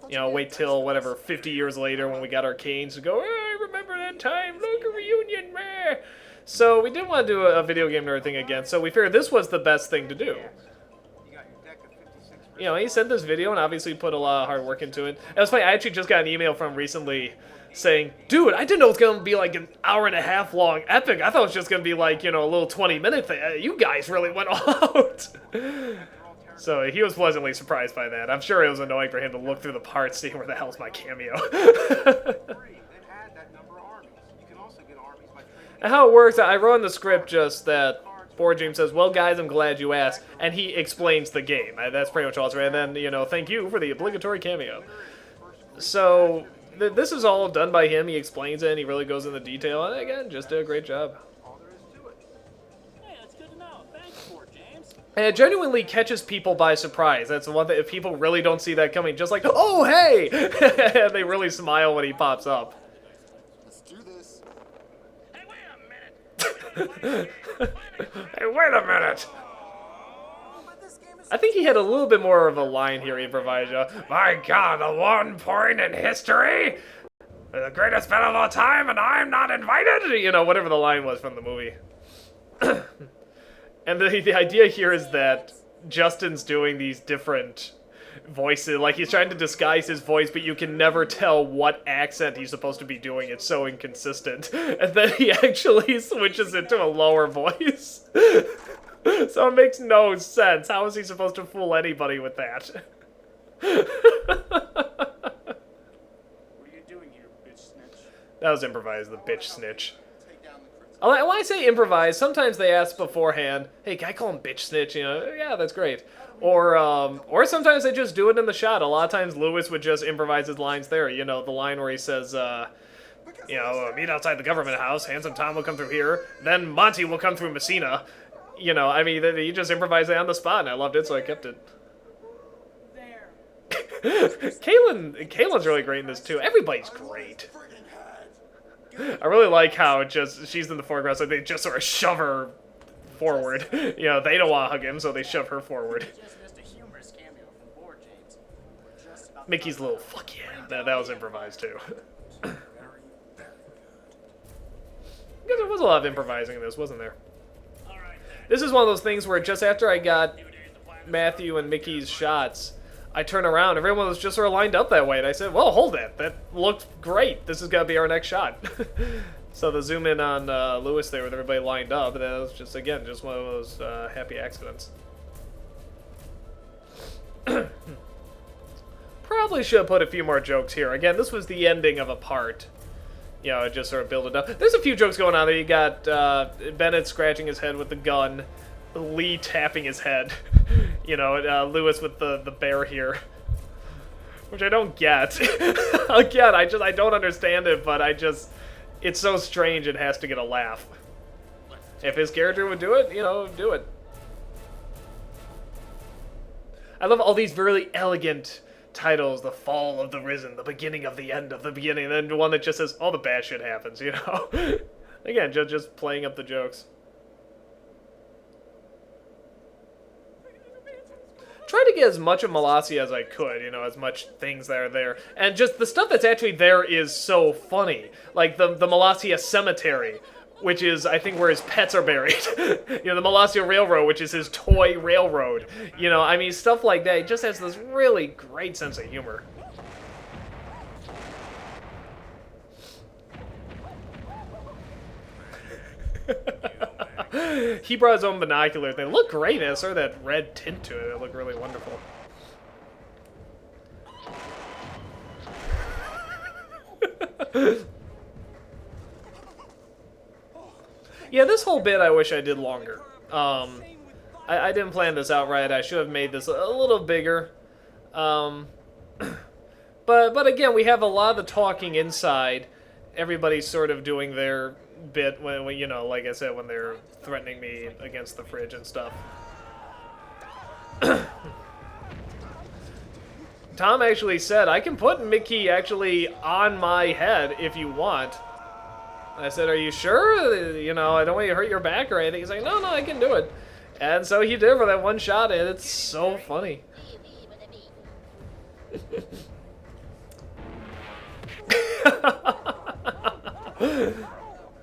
You know, wait till, whatever, 50 years later when we got arcades to go, oh, I remember that time, look, a reunion, meh. So we didn't want to do a video game nerd thing again. So we figured this was the best thing to do. You know, he sent this video and obviously put a lot of hard work into it. It was funny, I actually just got an email from him recently saying, dude, I didn't know it was going to be like an hour-and-a-half long epic. I thought it was just going to be like, you know, a little 20-minute thing. You guys really went all out. So he was pleasantly surprised by that. I'm sure it was annoying for him to look through the parts, see where the hell's my cameo. And how it works, I wrote in the script just that Board Game says, well, guys, I'm glad you asked. And he explains the game. That's pretty much all it's right. And then, you know, thank you for the obligatory cameo. So this is all done by him. He explains it, and he really goes into detail. And again, just did a great job. Hey, that's good to know. Thanks, Fort James. And it genuinely catches people by surprise. That's the one that if people really don't see that coming, just like, oh, hey! And they really smile when he pops up. Let's do this. Hey, wait a minute! Hey, wait a minute! I think he had a little bit more of a line here, Improviser. My God, the one point in history? The greatest battle of all time, and I'm not invited? You know, whatever the line was from the movie. And the idea here is that Justin's doing these different voices. Like, he's trying to disguise his voice, but you can never tell what accent he's supposed to be doing. It's so inconsistent. And then he actually switches it to a lower voice. So it makes no sense. How is he supposed to fool anybody with that? What are you doing here, bitch snitch? That was improvised, the bitch snitch. When I say improvise, sometimes they ask beforehand, hey, can I call him bitch snitch? You know, yeah, that's great. Or sometimes they just do it in the shot. A lot of times Lewis would just improvise his lines there. You know, the line where he says, you know, meet outside the government house, Handsome Tom will come through here, then Monty will come through Messina. You know, I mean, he just improvised it on the spot, and I loved it, so I kept it. Kaylin's really great in this, too. Everybody's great. I really like how she's in the foreground, so they just sort of shove her forward. You know, they don't want to hug him, so they shove her forward. Mickey's little fuck yeah. That was improvised, too. Because there was a lot of improvising in this, wasn't there? This is one of those things where just after I got Matthew and Mickey's shots, I turned around, everyone was just sort of lined up that way, and I said, well, hold it. That looked great. This is going to be our next shot. So the zoom in on Lewis there with everybody lined up, and that was just, again, just one of those happy accidents. Probably should have put a few more jokes here. Again, this was the ending of a part. You know, it just sort of built it up. There's a few jokes going on there. You got Bennett scratching his head with the gun, Lee tapping his head. You know, Lewis with the bear here, which I don't get. Again, I don't understand it, but it's so strange it has to get a laugh. If his character would do it, you know, do it. I love all these really elegant titles: The Fall of the Risen, The Beginning of the End of the Beginning, and then one that just says all the bad shit happens, you know? Again, just playing up the jokes. Tried to get as much of Molossia as I could, you know, as much things that are there. And just the stuff that's actually there is so funny. Like the Molossia Cemetery, which is, I think, where his pets are buried. You know, the Molossia Railroad, which is his toy railroad. You know, I mean, stuff like that. It just has this really great sense of humor. He brought his own binoculars. They look great. They sort of that red tint to it. They look really wonderful. Yeah, this whole bit I wish I did longer. I didn't plan this out right. I should have made this a little bigger. But again, we have a lot of the talking inside. Everybody's sort of doing their bit when you know, like I said, when they're threatening me against the fridge and stuff. Tom actually said, I can put Mickey actually on my head if you want. I said, are you sure? You know, I don't want you to hurt your back or anything. He's like, no, I can do it. And so he did for that one shot, and it's so funny.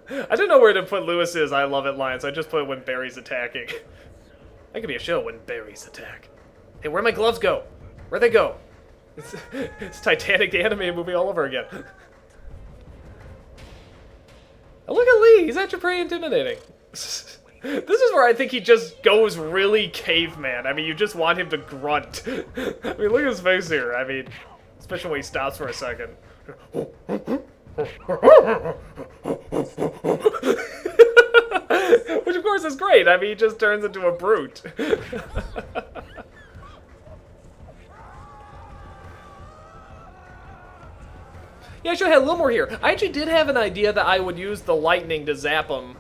I didn't know where to put Lewis's I love it line, so I just put when Barry's attacking. That could be a show, when Barry's attack. Hey, where'd my gloves go? Where'd they go? It's Titanic, the animated movie, all over again. Oh, look at Lee. He's actually pretty intimidating. This is where I think he just goes really caveman. I mean, you just want him to grunt. I mean, look at his face here. I mean, especially when he stops for a second. Which, of course, is great. I mean, he just turns into a brute. Yeah, I should have had a little more here. I actually did have an idea that I would use the lightning to zap him,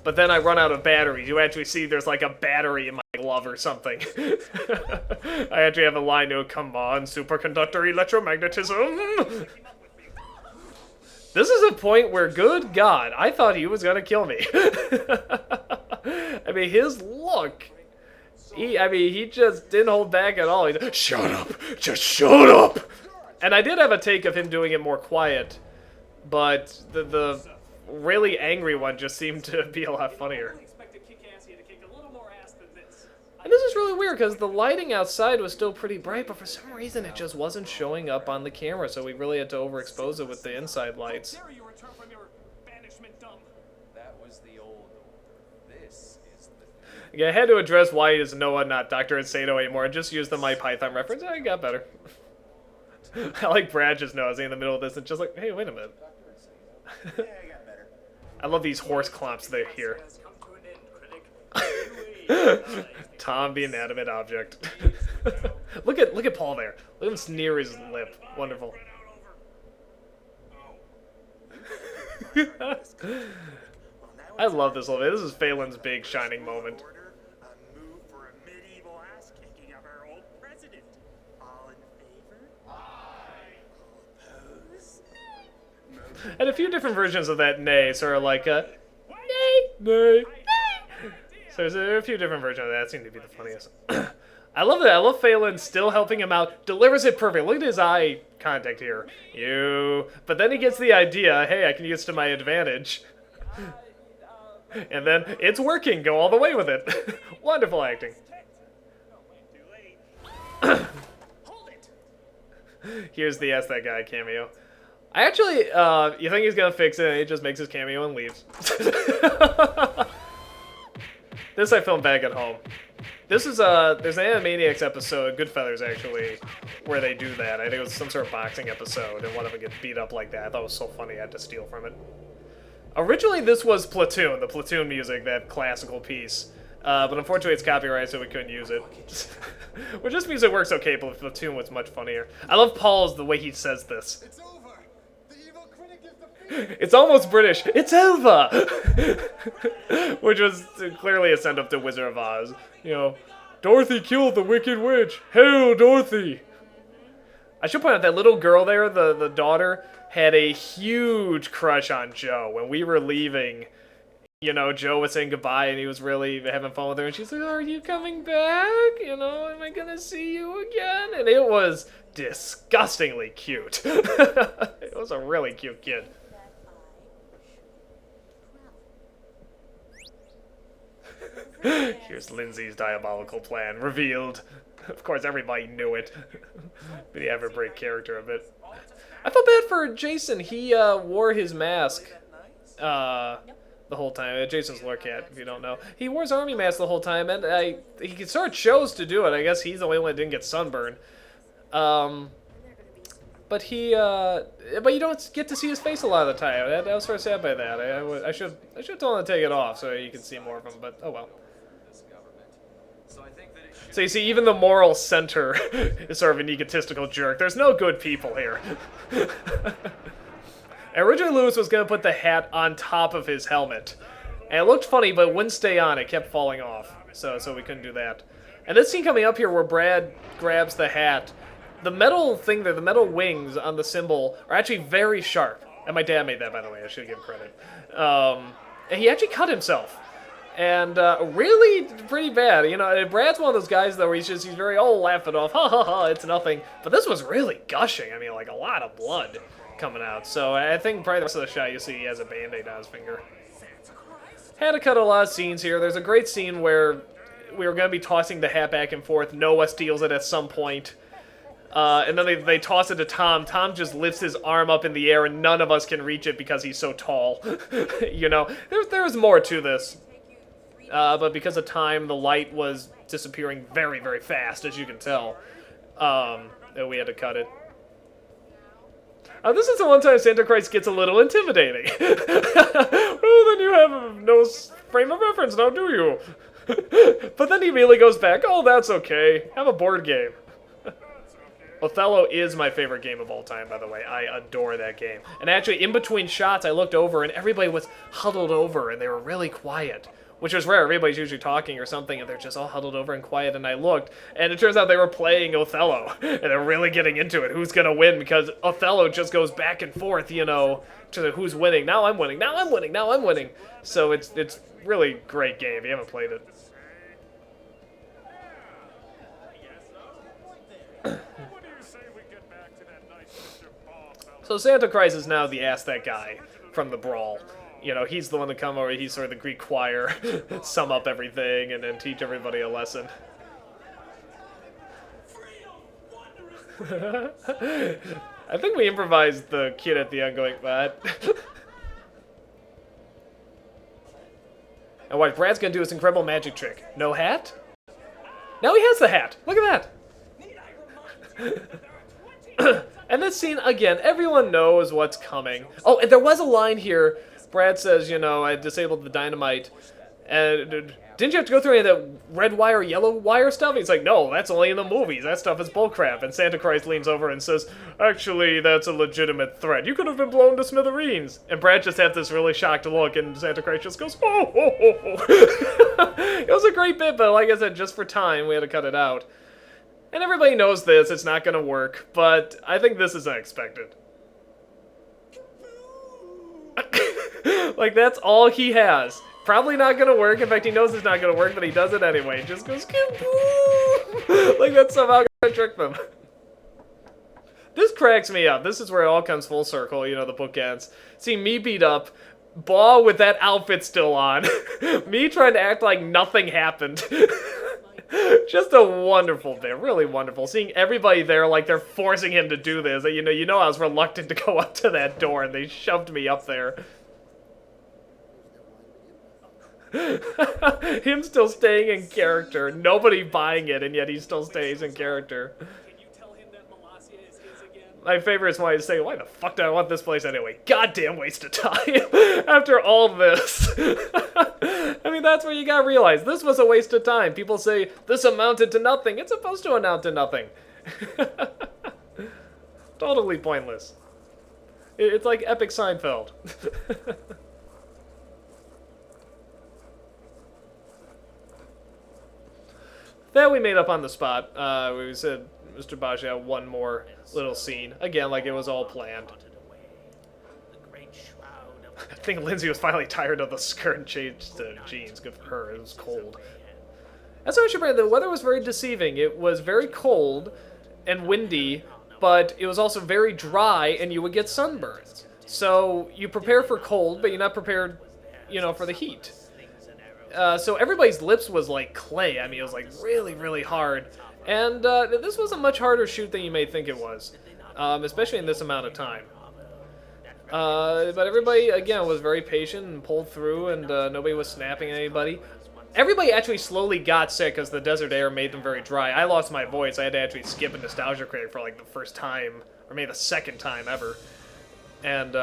but then I run out of batteries. You actually see there's like a battery in my glove or something. I actually have a line to, come on, superconductor electromagnetism. This is a point where, good God, I thought he was going to kill me. I mean, his look, he just didn't hold back at all. He just, shut up, just shut up. And I did have a take of him doing it more quiet, but the really angry one just seemed to be a lot funnier. And this is really weird, because the lighting outside was still pretty bright, but for some reason it just wasn't showing up on the camera, so we really had to overexpose it with the inside lights. That was the old order. This is the... Yeah, I had to address why is Noah not Dr. Insano anymore, and just use the My Python reference. I got better. I like Brad just nosing in the middle of this and just like, hey, wait a minute. Yeah, I got better. I love these horse clomps they hear. Tom, the inanimate object. Look at Paul there. Look at him sneer his lip. Wonderful. I love this little bit. This is Phelan's big shining moment. A move for a medieval ass-kicking of our old president. All in favor? Aye. All opposed? And a few different versions of that nay, sort of like a nay, nay. So there are a few different versions of that. Seem to be the funniest. I love it. I love Phelan still helping him out. Delivers it perfect. Look at his eye contact here. You. But then he gets the idea. Hey, I can use it to my advantage. And then it's working. Go all the way with it. Wonderful acting. Here's the Ask That Guy cameo. I actually, you think he's gonna fix it, and he just makes his cameo and leaves. This I filmed back at home. This is, there's an Animaniacs episode, Goodfellas actually, where they do that. I think it was some sort of boxing episode, and one of them gets beat up like that. I thought it was so funny I had to steal from it. Originally, this was Platoon, the Platoon music, that classical piece. But unfortunately, it's copyrighted, so we couldn't use it. Well, this music works okay, but Platoon was much funnier. I love Paul's, the way he says this. It's over. The evil critic is defeated. It's almost British. It's over! Which was clearly a send-up to Wizard of Oz. You know, Dorothy killed the Wicked Witch. Hail, Dorothy! I should point out that little girl there, the daughter, had a huge crush on Joe. When we were leaving, you know, Joe was saying goodbye and he was really having fun with her. And she's like, are you coming back? You know, am I going to see you again? And it was disgustingly cute. It was a really cute kid. Here's Lindsay's diabolical plan revealed. Of course, everybody knew it. But he ever break character a bit. I felt bad for Jason. He wore his mask the whole time. Jason's Lurkat, if you don't know. He wore his army mask the whole time, and he sort of chose to do it. I guess he's the only one that didn't get sunburned. But you don't get to see his face a lot of the time. I was sort of sad by that. I should have told him to take it off so you can see more of him. But oh well. So you see, even the moral center is sort of an egotistical jerk. There's no good people here. Originally, Lewis was going to put the hat on top of his helmet. And it looked funny, but it wouldn't stay on. It kept falling off. So we couldn't do that. And this scene coming up here where Brad grabs the hat, the metal thing there, the metal wings on the symbol are actually very sharp. And my dad made that, by the way. I should give credit. And he actually cut himself. And really pretty bad. You know, Brad's one of those guys, though, where he's very, laugh it off. Ha ha ha, it's nothing. But this was really gushing. I mean, like a lot of blood coming out. So I think probably the rest of the shot you see he has a Band-Aid on his finger. Had to cut a lot of scenes here. There's a great scene where we were going to be tossing the hat back and forth. Noah steals it at some point. And then they toss it to Tom. Tom just lifts his arm up in the air, and none of us can reach it because he's so tall. You know, there's more to this. But because of time, the light was disappearing very, very fast, as you can tell. And we had to cut it. This is the one time Santa Christ gets a little intimidating. Oh, then you have no frame of reference now, do you? But then he immediately goes back, oh, that's okay. Have a board game. Othello is my favorite game of all time, by the way. I adore that game. And actually, in between shots, I looked over, and everybody was huddled over, and they were really quiet. Which was rare. Everybody's usually talking or something, and they're just all huddled over and quiet, and I looked, and it turns out they were playing Othello, and they're really getting into it. Who's going to win? Because Othello just goes back and forth, you know, to who's winning. Now I'm winning. Now I'm winning. Now I'm winning. So it's really great game if you haven't played it. So Santa Christ is now the Ask That Guy from the Brawl. You know, he's the one to come over, he's sort of the Greek choir, sum up everything, and then teach everybody a lesson. I think we improvised the kid at the end going, what? And what Brad's gonna do is incredible magic trick. No hat? Now he has the hat! Look at that! And this scene, again, everyone knows what's coming. Oh, and there was a line here. Brad says, you know, I disabled the dynamite, and didn't you have to go through any of that red wire, yellow wire stuff? He's like, no, that's only in the movies. That stuff is bullcrap. And Santa Christ leans over and says, actually, that's a legitimate threat. You could have been blown to smithereens. And Brad just had this really shocked look, and Santa Christ just goes, oh, oh, oh, oh. It was a great bit, but like I said, just for time, we had to cut it out. And everybody knows this. It's not going to work, but I think this is unexpected. Like, that's all he has. Probably not gonna work. In fact, he knows it's not gonna work, but he does it anyway. He just goes, Kiboo! Like that's somehow gonna trick them. This cracks me up. This is where it all comes full circle, you know, the bookends. See me beat up, Baugh with that outfit still on, me trying to act like nothing happened. Just a wonderful bit, really wonderful. Seeing everybody there like they're forcing him to do this. You know, I was reluctant to go up to that door, and they shoved me up there. Him still staying in character. Nobody buying it, and yet he still stays in character. Can you tell him that Molossia is his again? My favorite is why he's saying, why the fuck do I want this place anyway? Goddamn waste of time. After all this. I mean, that's where you gotta realize. This was a waste of time. People say, this amounted to nothing. It's supposed to amount to nothing. Totally pointless. It's like epic Seinfeld. That we made up on the spot. We said Mr. Baji had one more little scene. Again, like it was all planned. I think Lindsay was finally tired of the skirt and changed to jeans. Good for her. It was cold. That's what I should bring. The weather was very deceiving. It was very cold and windy, but it was also very dry, and you would get sunburns. So you prepare for cold, but you're not prepared, you know, for the heat. So everybody's lips was like clay. I mean, it was like really, really hard. And this was a much harder shoot than you may think it was, especially in this amount of time. But everybody, again, was very patient and pulled through, and nobody was snapping at anybody. Everybody actually slowly got sick because the desert air made them very dry. I lost my voice. I had to actually skip a Nostalgia Critic for like the first time, or maybe the second time ever. And,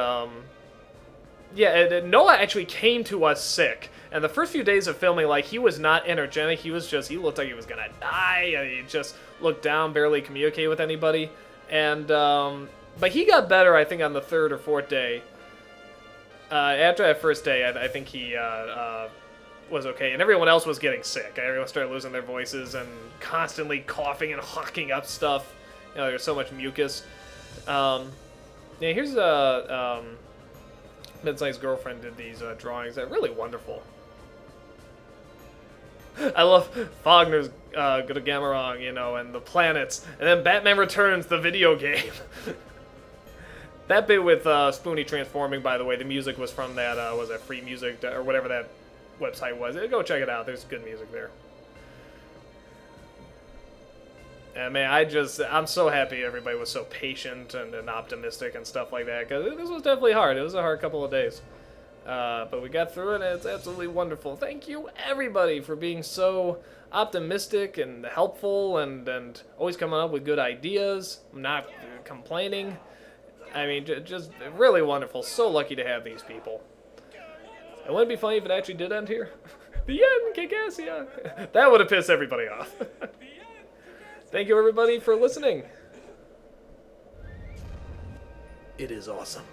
yeah, Noah actually came to us sick. And the first few days of filming, like, he was not energetic. He looked like he was gonna die. And he just looked down, barely communicated with anybody. And, but he got better, I think, on the third or fourth day. After that first day, I think he, was okay, and everyone else was getting sick. Everyone started losing their voices and constantly coughing and hawking up stuff. You know, there's so much mucus. Yeah, here's Midslight's girlfriend did these drawings. They're really wonderful. I love Fogner's Gamarong, you know, and the planets, and then Batman Returns, the video game. That bit with Spoonie transforming, by the way, the music was from that, was that Free Music, or whatever that website was. Go check it out. There's good music there. And man, I'm so happy everybody was so patient and optimistic and stuff like that, because this was definitely hard. It was a hard couple of days. But we got through it, and it's absolutely wonderful. Thank you, everybody, for being so optimistic and helpful and always coming up with good ideas, not complaining. I mean, just really wonderful. So lucky to have these people. And wouldn't it be funny if it actually did end here? The end, Kickassia! That would have pissed everybody off. Thank you, everybody, for listening. It is awesome.